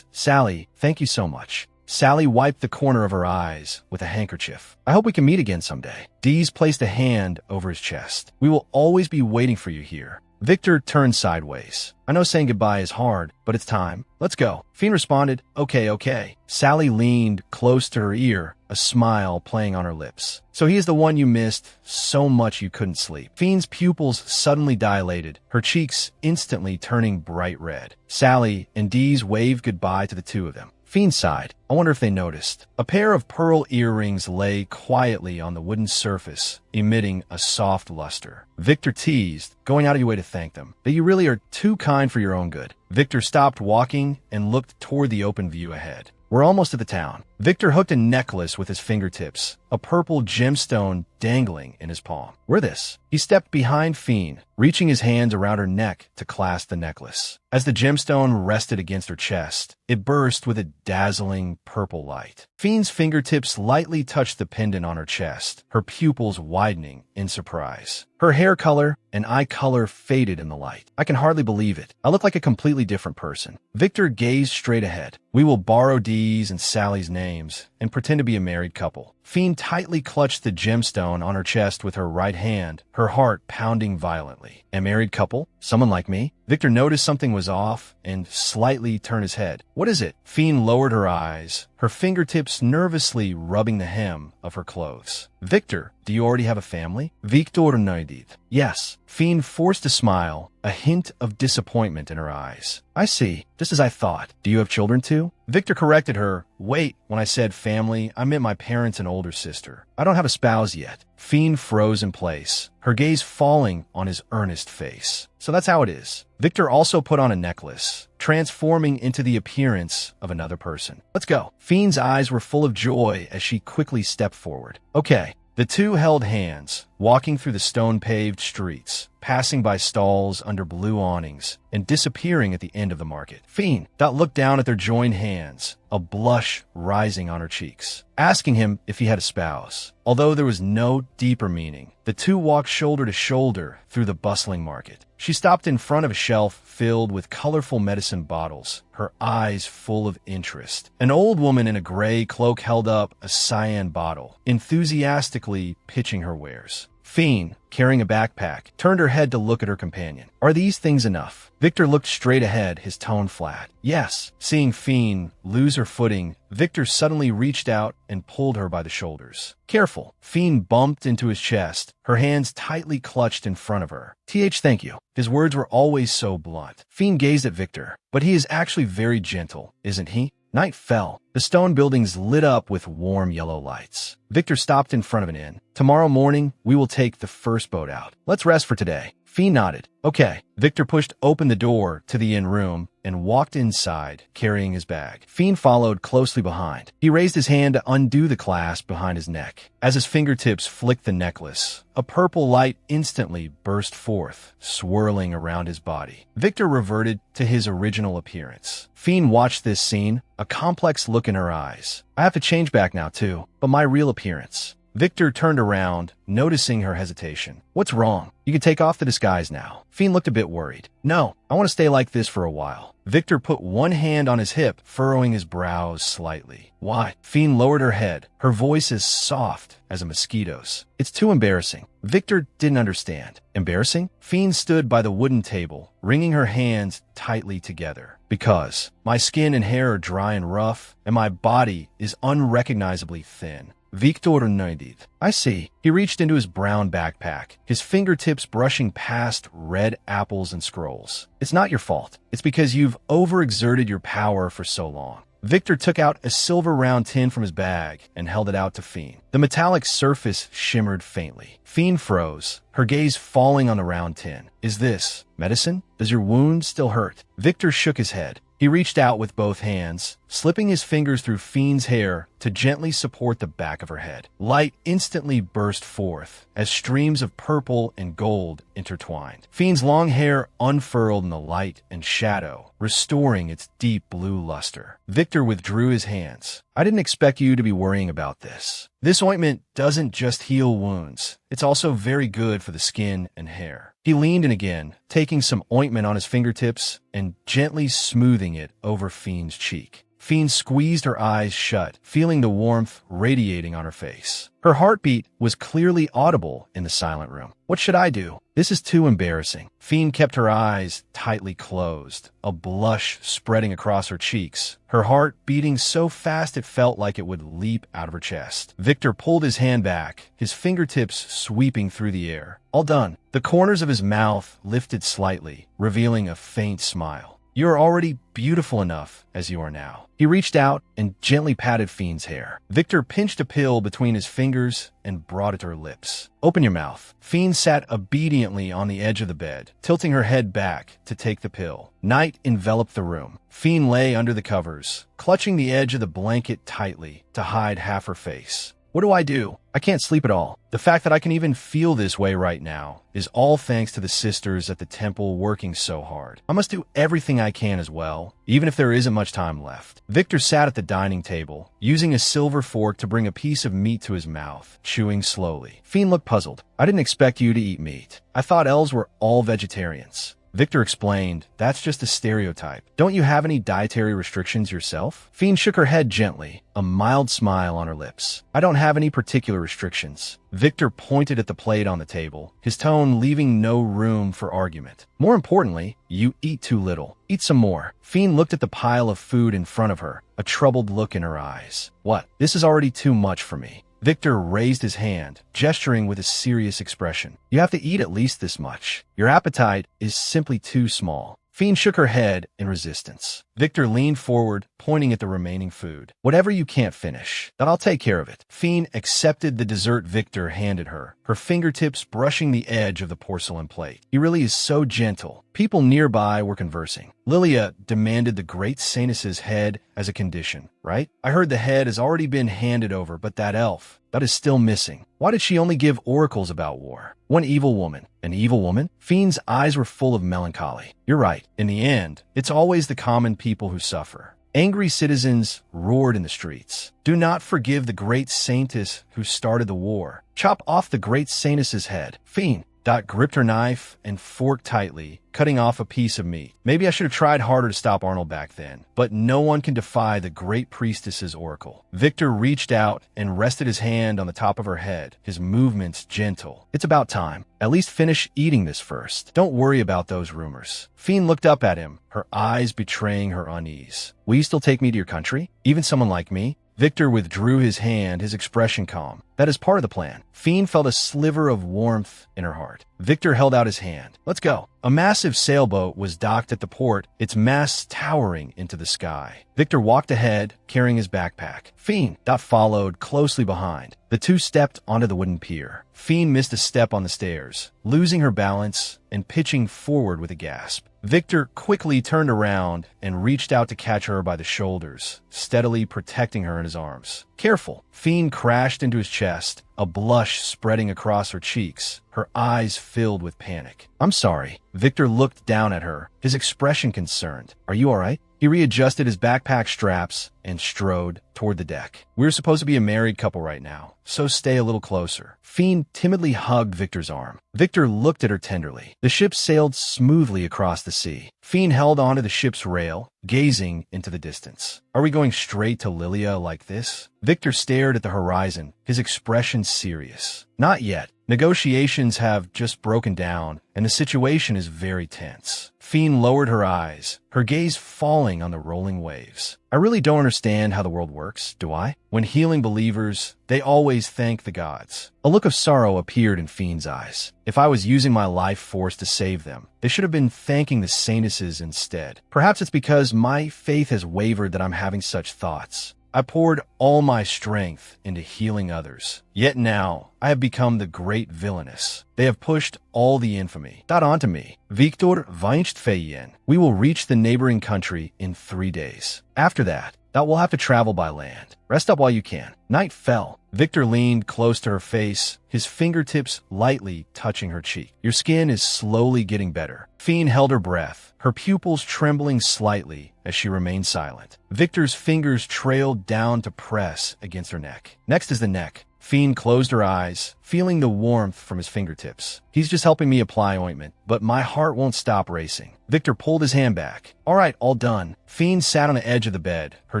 "Sally, thank you so much." Sally wiped the corner of her eyes with a handkerchief. "I hope we can meet again someday." Dees placed a hand over his chest. "We will always be waiting for you here." Victor turned sideways. "I know saying goodbye is hard, but it's time. Let's go." Fiend responded, Okay. Sally leaned close to her ear, a smile playing on her lips. "So he is the one you missed so much you couldn't sleep." Fiend's pupils suddenly dilated, her cheeks instantly turning bright red. Sally and Dees waved goodbye to the two of them. Fiend sighed. I wonder if they noticed. A pair of pearl earrings lay quietly on the wooden surface, emitting a soft luster. Victor teased, going out of your way to thank them. But you really are too kind for your own good. Victor stopped walking and looked toward the open view ahead. We're almost at the town. Victor hooked a necklace with his fingertips, a purple gemstone dangling in his palm. We're this. He stepped behind Fiend, reaching his hands around her neck to clasp the necklace. As the gemstone rested against her chest, it burst with a dazzling purple light. Fiend's fingertips lightly touched the pendant on her chest, her pupils widening in surprise. Her hair color and eye color faded in the light. I can hardly believe it. I look like a completely different person. Victor gazed straight ahead. We will borrow Dee's and Sally's names and pretend to be a married couple. Fiend tightly clutched the gemstone on her chest with her right hand, her heart pounding violently. A married couple? Someone like me? Victor noticed something was off and slightly turned his head. What is it? Fiend lowered her eyes, her fingertips nervously rubbing the hem of her clothes. Victor, do you already have a family? Victor nodded. Yes. Fiend forced a smile, a hint of disappointment in her eyes. I see. Just as I thought. Do you have children too? Victor corrected her. Wait, when I said family, I meant my parents and older sister. I don't have a spouse yet. Fiend froze in place, her gaze falling on his earnest face. So that's how it is. Victor also put on a necklace, transforming into the appearance of another person. Let's go. Fiend's eyes were full of joy as she quickly stepped forward. Okay. The two held hands, walking through the stone-paved streets, passing by stalls under blue awnings, and disappearing at the end of the market. Fiend looked down at their joined hands, a blush rising on her cheeks, asking him if he had a spouse. Although there was no deeper meaning, the two walked shoulder to shoulder through the bustling market. She stopped in front of a shelf filled with colorful medicine bottles, her eyes full of interest. An old woman in a gray cloak held up a cyan bottle, enthusiastically pitching her wares. Fiend, carrying a backpack, turned her head to look at her companion. Are these things enough? Victor looked straight ahead, his tone flat. Yes. Seeing Fiend lose her footing, Victor suddenly reached out and pulled her by the shoulders. Careful. Fiend bumped into his chest, her hands tightly clutched in front of her. Thank you. His words were always so blunt. Fiend gazed at Victor. But he is actually very gentle, isn't he? Night fell. The stone buildings lit up with warm yellow lights. Victor stopped in front of an inn. Tomorrow morning, we will take the first boat out. Let's rest for today. Fiend nodded. Okay. Victor pushed open the door to the inn room and walked inside, carrying his bag. Fiend followed closely behind. He raised his hand to undo the clasp behind his neck. As his fingertips flicked the necklace, a purple light instantly burst forth, swirling around his body. Victor reverted to his original appearance. Fiend watched this scene, a complex look in her eyes. I have to change back now too, but my real appearance. Victor turned around, noticing her hesitation. What's wrong? You can take off the disguise now. Fiend looked a bit worried. No, I want to stay like this for a while. Victor put one hand on his hip, furrowing his brows slightly. Why? Fiend lowered her head, her voice as soft as a mosquito's. It's too embarrassing. Victor didn't understand. Embarrassing? Fiend stood by the wooden table, wringing her hands tightly together. Because my skin and hair are dry and rough, and my body is unrecognizably thin. Victor nodded. I see. He reached into his brown backpack, his fingertips brushing past red apples and scrolls. It's not your fault. It's because you've overexerted your power for so long. Victor took out a silver round tin from his bag and held it out to Fiend. The metallic surface shimmered faintly. Fiend froze, her gaze falling on the round tin. Is this medicine? Does your wound still hurt? Victor shook his head. He reached out with both hands, slipping his fingers through Fiend's hair to gently support the back of her head. Light instantly burst forth as streams of purple and gold intertwined. Fiend's long hair unfurled in the light and shadow, restoring its deep blue luster. Victor withdrew his hands. I didn't expect you to be worrying about this. This ointment doesn't just heal wounds. It's also very good for the skin and hair. He leaned in again, taking some ointment on his fingertips and gently smoothing it over Fiend's cheek. Fiend squeezed her eyes shut, feeling the warmth radiating on her face. Her heartbeat was clearly audible in the silent room. What should I do? This is too embarrassing. Fiend kept her eyes tightly closed, a blush spreading across her cheeks, her heart beating so fast it felt like it would leap out of her chest. Victor pulled his hand back, his fingertips sweeping through the air. All done. The corners of his mouth lifted slightly, revealing a faint smile. You are already beautiful enough as you are now. He reached out and gently patted Fiend's hair. Victor pinched a pill between his fingers and brought it to her lips. Open your mouth. Fiend sat obediently on the edge of the bed, tilting her head back to take the pill. Night enveloped the room. Fiend lay under the covers, clutching the edge of the blanket tightly to hide half her face. What do? I can't sleep at all. The fact that I can even feel this way right now is all thanks to the sisters at the temple working so hard. I must do everything I can as well, even if there isn't much time left. Victor sat at the dining table, using a silver fork to bring a piece of meat to his mouth, chewing slowly. Fiend looked puzzled. I didn't expect you to eat meat. I thought elves were all vegetarians. Victor explained, that's just a stereotype. Don't you have any dietary restrictions yourself? Fiend shook her head gently, a mild smile on her lips. I don't have any particular restrictions. Victor pointed at the plate on the table, his tone leaving no room for argument. More importantly, you eat too little. Eat some more. Fiend looked at the pile of food in front of her, a troubled look in her eyes. What? This is already too much for me. Victor raised his hand, gesturing with a serious expression. You have to eat at least this much. Your appetite is simply too small. Fiend shook her head in resistance. Victor leaned forward, pointing at the remaining food. Whatever you can't finish, then I'll take care of it. Fiend accepted the dessert Victor handed her, her fingertips brushing the edge of the porcelain plate. He really is so gentle. People nearby were conversing. Lilia demanded the great Saintess's head as a condition, right? I heard the head has already been handed over, but that elf, that is still missing. Why did she only give oracles about war? One evil woman. An evil woman? Fiend's eyes were full of melancholy. You're right. In the end, it's always the common people who suffer. Angry citizens roared in the streets. Do not forgive the great Saintess who started the war. Chop off the great Saintess's head. Fiend gripped her knife and fork tightly, cutting off a piece of meat. Maybe I should have tried harder to stop Arnold back then, but no one can defy the great priestess's oracle. Victor reached out and rested his hand on the top of her head, his movements gentle. It's about time. At least finish eating this first. Don't worry about those rumors. Fiend looked up at him, her eyes betraying her unease. Will you still take me to your country? Even someone like me? Victor withdrew his hand, his expression calm. That is part of the plan. Fiend felt a sliver of warmth in her heart. Victor held out his hand. Let's go. A massive sailboat was docked at the port, its masts towering into the sky. Victor walked ahead, carrying his backpack. Fiend followed closely behind. The two stepped onto the wooden pier. Fiend missed a step on the stairs, losing her balance and pitching forward with a gasp. Victor quickly turned around and reached out to catch her by the shoulders, steadily protecting her in his arms. Careful. Fiend crashed into his chest, a blush spreading across her cheeks, her eyes filled with panic. I'm sorry. Victor looked down at her, his expression concerned. Are you all right? He readjusted his backpack straps and strode toward the deck. We're supposed to be a married couple right now, so stay a little closer. Fiend timidly hugged Victor's arm. Victor looked at her tenderly. The ship sailed smoothly across the sea. Fiend held onto the ship's rail, gazing into the distance. Are we going straight to Lilia like this? Victor stared at the horizon, his expression serious. Not yet. Negotiations have just broken down, and the situation is very tense. Fiend lowered her eyes, her gaze falling on the rolling waves. I really don't understand how the world works, do I? When healing believers, they always thank the gods. A look of sorrow appeared in Fiend's eyes. If I was using my life force to save them, they should have been thanking the Saintesses instead. Perhaps it's because my faith has wavered that I'm having such thoughts. I poured all my strength into healing others. Yet now, I have become the great villainess. They have pushed all the infamy onto me. Victor Weinstfeyen. We will reach the neighboring country in 3 days. After that we'll have to travel by land. Rest up while you can. Night fell. Victor leaned close to her face, his fingertips lightly touching her cheek. Your skin is slowly getting better. Fiend held her breath, her pupils trembling slightly as she remained silent. Victor's fingers trailed down to press against her neck. Next is the neck. Fiend closed her eyes, feeling the warmth from his fingertips. He's just helping me apply ointment, but my heart won't stop racing. Victor pulled his hand back. All right, all done. Fiend sat on the edge of the bed, her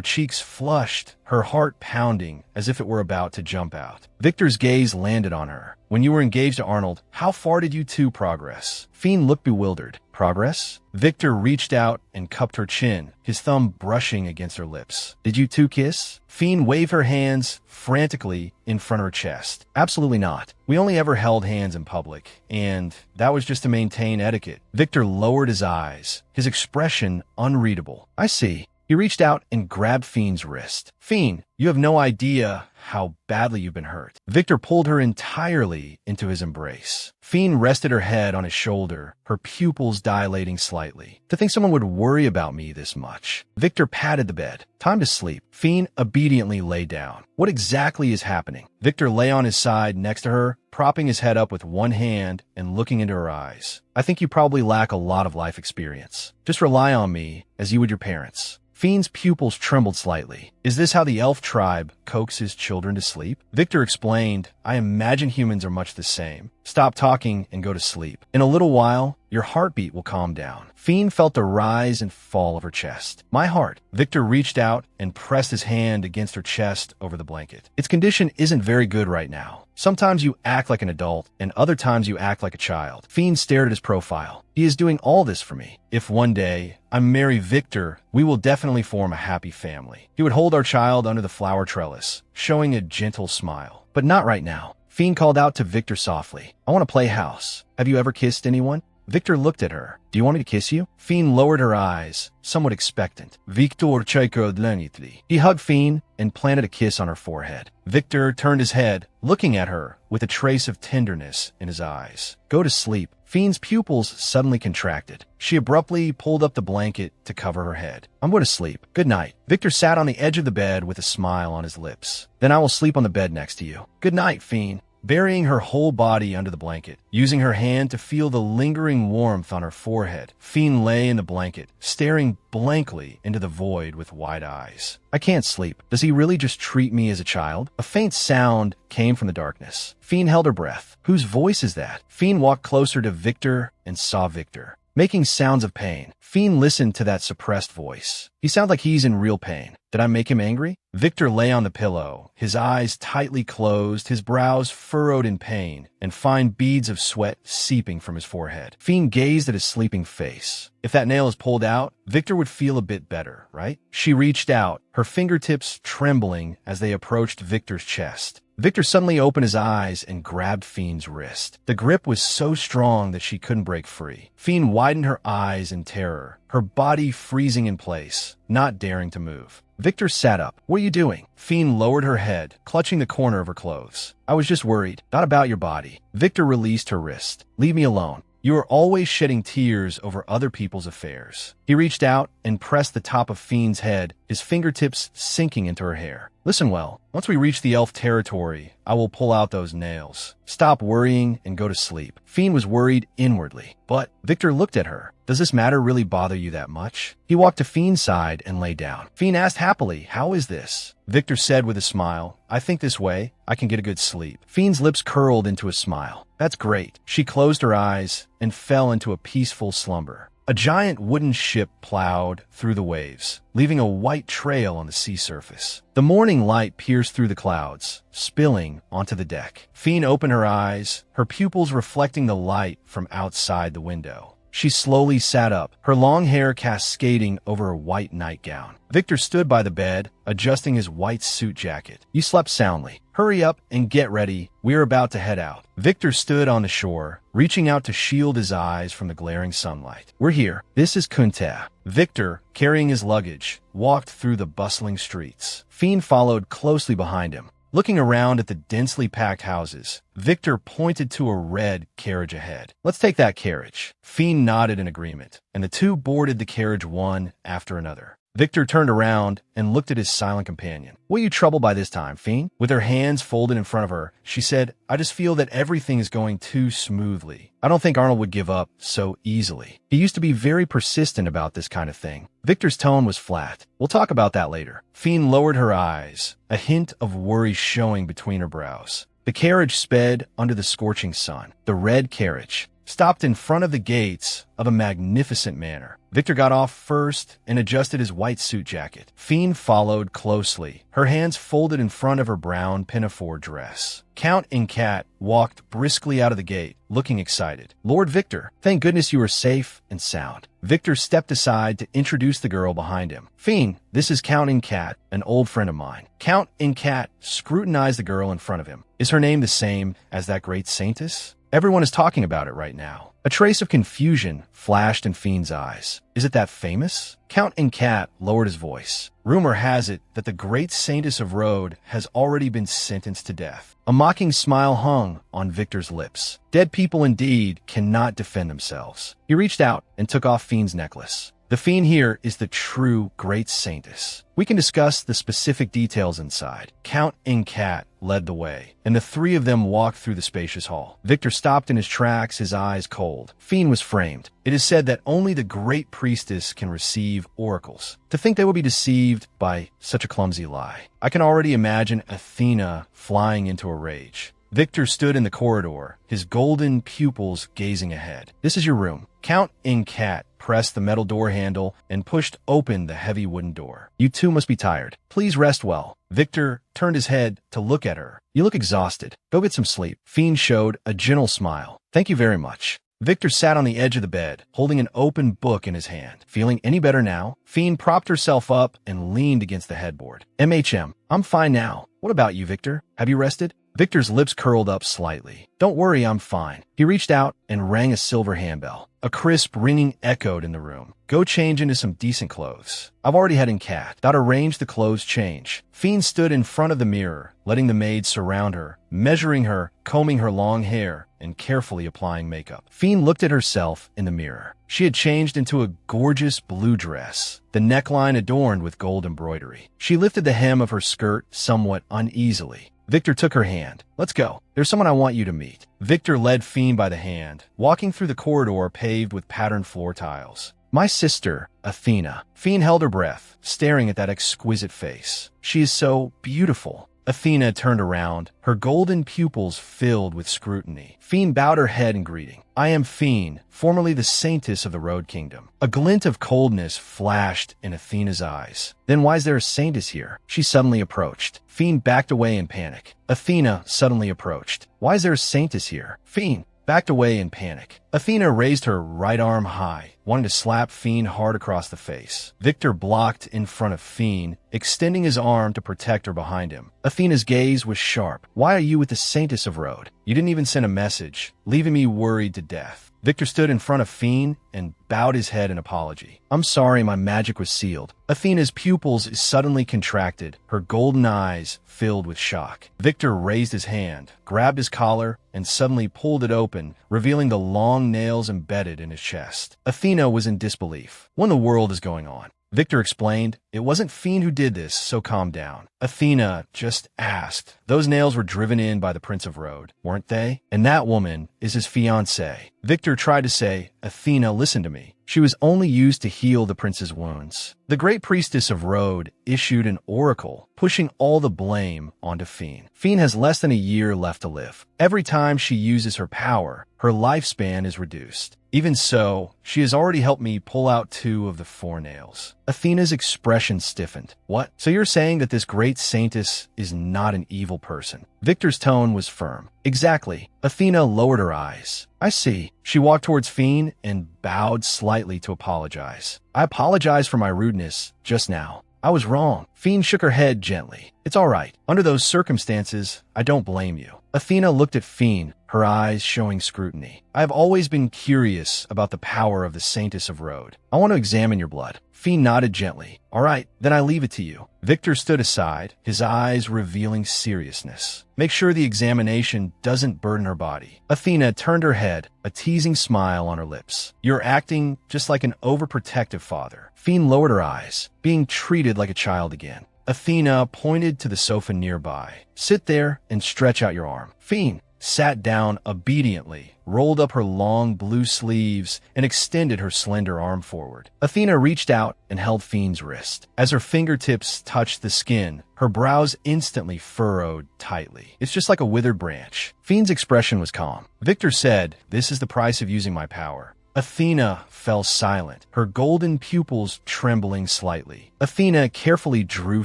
cheeks flushed, her heart pounding as if it were about to jump out. Victor's gaze landed on her. When you were engaged to Arnold, how far did you two progress? Fiend looked bewildered. Progress? Victor reached out and cupped her chin, his thumb brushing against her lips. Did you two kiss? Fiend waved her hands frantically in front of her chest. Absolutely not. We only ever held hands in public, and that was just to maintain etiquette. Victor lowered his eyes, his expression unreadable. I see. He reached out and grabbed Fiend's wrist. Fiend, you have no idea how badly you've been hurt. Victor pulled her entirely into his embrace. Fiend rested her head on his shoulder, her pupils dilating slightly. To think someone would worry about me this much. Victor patted the bed. Time to sleep. Fiend obediently lay down. What exactly is happening? Victor lay on his side next to her, propping his head up with one hand and looking into her eyes. I think you probably lack a lot of life experience. Just rely on me as you would your parents. Fiend's pupils trembled slightly. Is this how the elf tribe coaxes children to sleep? Victor explained, I imagine humans are much the same. Stop talking and go to sleep. In a little while, your heartbeat will calm down. Fiend felt the rise and fall of her chest. My heart. Victor reached out and pressed his hand against her chest over the blanket. Its condition isn't very good right now. Sometimes you act like an adult, and other times you act like a child. Fiend stared at his profile. He is doing all this for me. If one day I marry Victor, we will definitely form a happy family. He would hold our child under the flower trellis, showing a gentle smile. But not right now. Fiend called out to Victor softly. I want to play house. Have you ever kissed anyone? Victor looked at her. Do you want me to kiss you? Fiend lowered her eyes, somewhat expectant. Victor чайка dlanitli. He hugged Fiend and planted a kiss on her forehead. Victor turned his head, looking at her with a trace of tenderness in his eyes. Go to sleep. Fiend's pupils suddenly contracted. She abruptly pulled up the blanket to cover her head. I'm going to sleep. Good night. Victor sat on the edge of the bed with a smile on his lips. Then I will sleep on the bed next to you. Good night, Fiend. Burying her whole body under the blanket, using her hand to feel the lingering warmth on her forehead, Fiend lay in the blanket, staring blankly into the void with wide eyes. I can't sleep. Does he really just treat me as a child? A faint sound came from the darkness. Fiend held her breath. Whose voice is that? Fiend walked closer to Victor and saw Victor, making sounds of pain. Fiend listened to that suppressed voice. He sounds like he's in real pain. Did I make him angry? Victor lay on the pillow, his eyes tightly closed, his brows furrowed in pain, and fine beads of sweat seeping from his forehead. Fiend gazed at his sleeping face. If that nail is pulled out, Victor would feel a bit better, right? She reached out, her fingertips trembling as they approached Victor's chest. Victor suddenly opened his eyes and grabbed Fiend's wrist. The grip was so strong that she couldn't break free. Fiend widened her eyes in terror, her body freezing in place, not daring to move. Victor sat up. What are you doing? Fiend lowered her head, clutching the corner of her clothes. I was just worried, not about your body. Victor released her wrist. Leave me alone. You are always shedding tears over other people's affairs. He reached out and pressed the top of Fiend's head, his fingertips sinking into her hair. Listen well, once we reach the elf territory, I will pull out those nails. Stop worrying and go to sleep. Fiend was worried inwardly, but Victor looked at her. Does this matter really bother you that much? He walked to Fiend's side and lay down. Fiend asked happily, how is this? Victor said with a smile, I think this way I can get a good sleep. Fiend's lips curled into a smile. That's great. She closed her eyes and fell into a peaceful slumber. A giant wooden ship plowed through the waves, leaving a white trail on the sea surface. The morning light pierced through the clouds, spilling onto the deck. Fiend opened her eyes, her pupils reflecting the light from outside the window. She slowly sat up, her long hair cascading over her white nightgown. Victor stood by the bed, adjusting his white suit jacket. You slept soundly. Hurry up and get ready. We're about to head out. Victor stood on the shore, reaching out to shield his eyes from the glaring sunlight. We're here. This is Kunta. Victor, carrying his luggage, walked through the bustling streets. Fiend followed closely behind him. Looking around at the densely packed houses, Victor pointed to a red carriage ahead. Let's take that carriage. Fiend nodded in agreement, and the two boarded the carriage one after another. Victor turned around and looked at his silent companion. What are you troubled by this time, Fiend? With her hands folded in front of her, she said, I just feel that everything is going too smoothly. I don't think Arnold would give up so easily. He used to be very persistent about this kind of thing. Victor's tone was flat. We'll talk about that later. Fiend lowered her eyes, a hint of worry showing between her brows. The carriage sped under the scorching sun. The red carriage. stopped in front of the gates of a magnificent manor. Victor got off first and adjusted his white suit jacket. Fiend followed closely, her hands folded in front of her brown pinafore dress. Count and Cat walked briskly out of the gate, looking excited. "Lord Victor, thank goodness you are safe and sound." Victor stepped aside to introduce the girl behind him. "Fiend, this is Count and Cat, an old friend of mine." Count and Cat scrutinized the girl in front of him. "Is her name the same as that great Saintess? Everyone is talking about it right now." A trace of confusion flashed in Fiend's eyes. "Is it that famous?" Count and Cat lowered his voice. "Rumor has it that the great Saintess of Rhodes has already been sentenced to death." A mocking smile hung on Victor's lips. Dead people indeed cannot defend themselves. He reached out and took off Fiend's necklace. "The Fiend here is the true great Saintess. We can discuss the specific details inside." Count and Cat led the way, and the three of them walked through the spacious hall. Victor stopped in his tracks, his eyes cold. Fiend was framed. It is said that only the great priestess can receive oracles. To think they will be deceived by such a clumsy lie. I can already imagine Athena flying into a rage. Victor stood in the corridor, his golden pupils gazing ahead. "This is your room." Count and Cat pressed the metal door handle and pushed open the heavy wooden door. "You two must be tired. Please rest well." Victor turned his head to look at her. "You look exhausted. Go get some sleep." Fiend showed a gentle smile. "Thank you very much." Victor sat on the edge of the bed, holding an open book in his hand. "Feeling any better now?" Fiend propped herself up and leaned against the headboard. I'm fine now. What about you, Victor? Have you rested?" Victor's lips curled up slightly. "Don't worry, I'm fine." He reached out and rang a silver handbell. A crisp ringing echoed in the room. "Go change into some decent clothes." "I've already had in Cat. Got arranged the clothes change." Fiend stood in front of the mirror, letting the maid surround her, measuring her, combing her long hair, and carefully applying makeup. Fiend looked at herself in the mirror. She had changed into a gorgeous blue dress, the neckline adorned with gold embroidery. She lifted the hem of her skirt somewhat uneasily. Victor took her hand. "Let's go. There's someone I want you to meet." Victor led Fiend by the hand, walking through the corridor paved with patterned floor tiles. "My sister, Athena." Fiend held her breath, staring at that exquisite face. "She is so beautiful." Athena turned around, her golden pupils filled with scrutiny. Fiend bowed her head in greeting. "I am Fiend, formerly the Saintess of the Road Kingdom." A glint of coldness flashed in Athena's eyes. "Then why is there a Saintess here?" She suddenly approached. Fiend backed away in panic. Athena suddenly approached. "Why is there a Saintess here?" Fiend backed away in panic. Athena raised her right arm high, wanting to slap Fiend hard across the face. Victor blocked in front of Fiend, extending his arm to protect her behind him. Athena's gaze was sharp. "Why are you with the Saintess of Rhodes? You didn't even send a message, leaving me worried to death." Victor stood in front of Fiend and bowed his head in apology. "I'm sorry, my magic was sealed." Athena's pupils suddenly contracted, her golden eyes filled with shock. Victor raised his hand, grabbed his collar, and suddenly pulled it open, revealing the long nails embedded in his chest. Athena was in disbelief. "What in the world is going on?" Victor explained, "It wasn't Fiend who did this, so calm down." Athena just asked. "Those nails were driven in by the Prince of Rhodes, weren't they? And that woman is his fiancée." Victor tried to say, "Athena, listen to me. She was only used to heal the prince's wounds." The great priestess of Rhodes issued an oracle, pushing all the blame onto Fiend. Fiend has less than a year left to live. Every time she uses her power, her lifespan is reduced. Even so, she has already helped me pull out 2 of the 4 nails. Athena's expression stiffened. "What? So you're saying that this great Saintess is not an evil person?" Victor's tone was firm. "Exactly." Athena lowered her eyes. "I see." She walked towards Fiend and bowed slightly to apologize. "I apologize for my rudeness just now. I was wrong." Fiend shook her head gently. "It's all right. Under those circumstances, I don't blame you." Athena looked at Fiend, her eyes showing scrutiny. "I have always been curious about the power of the Saintess of Rhodes. I want to examine your blood." Fiend nodded gently. "All right, then I leave it to you." Victor stood aside, his eyes revealing seriousness. "Make sure the examination doesn't burden her body." Athena turned her head, a teasing smile on her lips. "You're acting just like an overprotective father." Fiend lowered her eyes, being treated like a child again. Athena pointed to the sofa nearby. "Sit there and stretch out your arm." Fiend sat down obediently, rolled up her long blue sleeves, and extended her slender arm forward. Athena reached out and held Fiend's wrist. As her fingertips touched the skin, her brows instantly furrowed tightly. It's just like a withered branch. Fiend's expression was calm. Victor said, "This is the price of using my power." Athena fell silent, her golden pupils trembling slightly. Athena carefully drew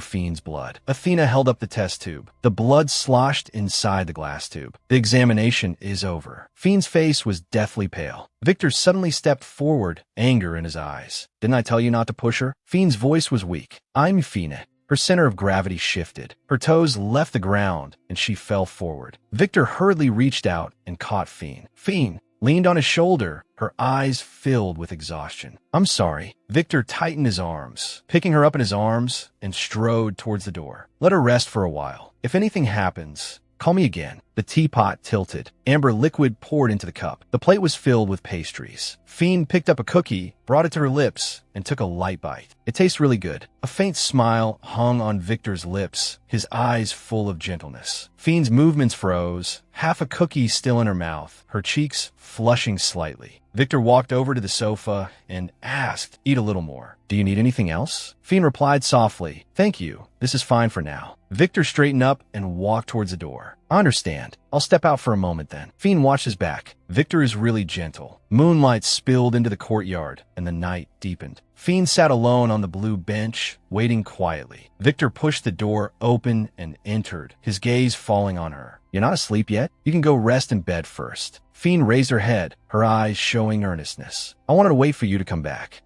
Fiend's blood. Athena held up the test tube. The blood sloshed inside the glass tube. The examination is over. Fiend's face was deathly pale. Victor suddenly stepped forward, anger in his eyes. "Didn't I tell you not to push her?" Fiend's voice was weak. "I'm Fina." Her center of gravity shifted. Her toes left the ground, and she fell forward. Victor hurriedly reached out and caught Fiend. Fiend leaned on his shoulder, her eyes filled with exhaustion. "I'm sorry." Victor tightened his arms, picking her up in his arms, and strode towards the door. "Let her rest for a while. If anything happens, call me again." The teapot tilted. Amber liquid poured into the cup. The plate was filled with pastries. Fiend picked up a cookie, brought it to her lips, and took a light bite. "It tastes really good." A faint smile hung on Victor's lips, his eyes full of gentleness. Fiend's movements froze, half a cookie still in her mouth, her cheeks flushing slightly. Victor walked over to the sofa and asked, "Eat a little more. Do you need anything else?" Fiend replied softly, "Thank you. This is fine for now." Victor straightened up and walked towards the door. "I understand. I'll step out for a moment then." Fiend watched his back. Victor is really gentle. Moonlight spilled into the courtyard, and the night deepened. Fiend sat alone on the blue bench, waiting quietly. Victor pushed the door open and entered, his gaze falling on her. "You're not asleep yet? You can go rest in bed first." Fiend raised her head, her eyes showing earnestness. "I wanted to wait for you to come back."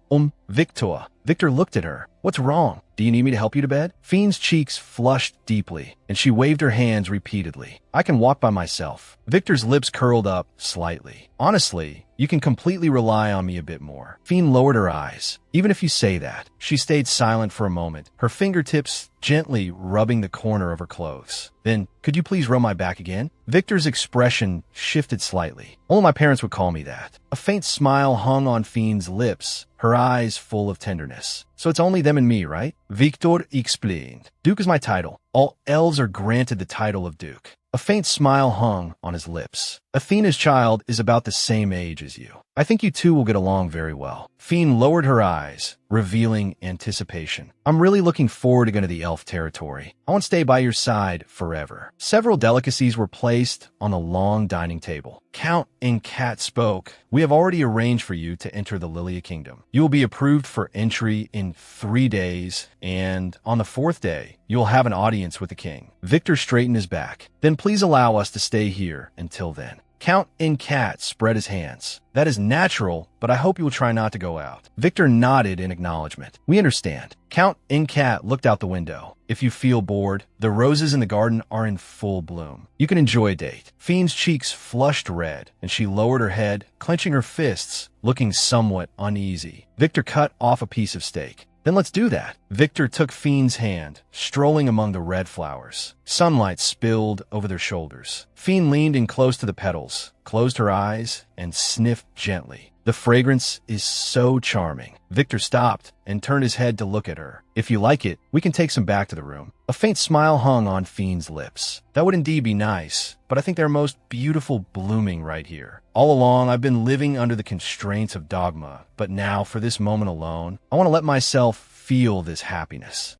Victor." Victor looked at her. "What's wrong? Do you need me to help you to bed?" Fiend's cheeks flushed deeply, and she waved her hands repeatedly. "I can walk by myself." Victor's lips curled up slightly. "Honestly, you can completely rely on me a bit more." Fiend lowered her eyes. "Even if you say that." She stayed silent for a moment, her fingertips gently rubbing the corner of her clothes. Then, "Could you please rub my back again?" Victor's expression shifted slightly. "Only my parents would call me that." A faint smile hung on Fiend's lips, her eyes full of tenderness. "So it's only them and me, right?" Victor explained. "Duke is my title. All elves are granted the title of Duke." A faint smile hung on his lips. "Athena's child is about the same age as you. I think you two will get along very well." Fiend lowered her eyes, revealing anticipation. "I'm really looking forward to going to the elf territory. I want to stay by your side forever." Several delicacies were placed on the long dining table. Count and Cat spoke. "We have already arranged for you to enter the Lilia Kingdom. You will be approved for entry in 3 days, and on the 4th day, you will have an audience with the king." Victor straightened his back. "Then please allow us to stay here until then." Count and Cat spread his hands. "That is natural, but I hope you will try not to go out." Victor nodded in acknowledgement. "We understand." Count and Cat looked out the window. "If you feel bored, the roses in the garden are in full bloom. You can enjoy a date." Fiend's cheeks flushed red, and she lowered her head, clenching her fists, looking somewhat uneasy. Victor cut off a piece of steak. "Then let's do that." Victor took Fiend's hand, strolling among the red flowers. Sunlight spilled over their shoulders. Fiend leaned in close to the petals, closed her eyes, and sniffed gently. "The fragrance is so charming." Victor stopped and turned his head to look at her. "If you like it, we can take some back to the room." A faint smile hung on Fiend's lips. "That would indeed be nice, but I think they're most beautiful blooming right here. All along, I've been living under the constraints of dogma, but now, for this moment alone, I want to let myself feel this happiness."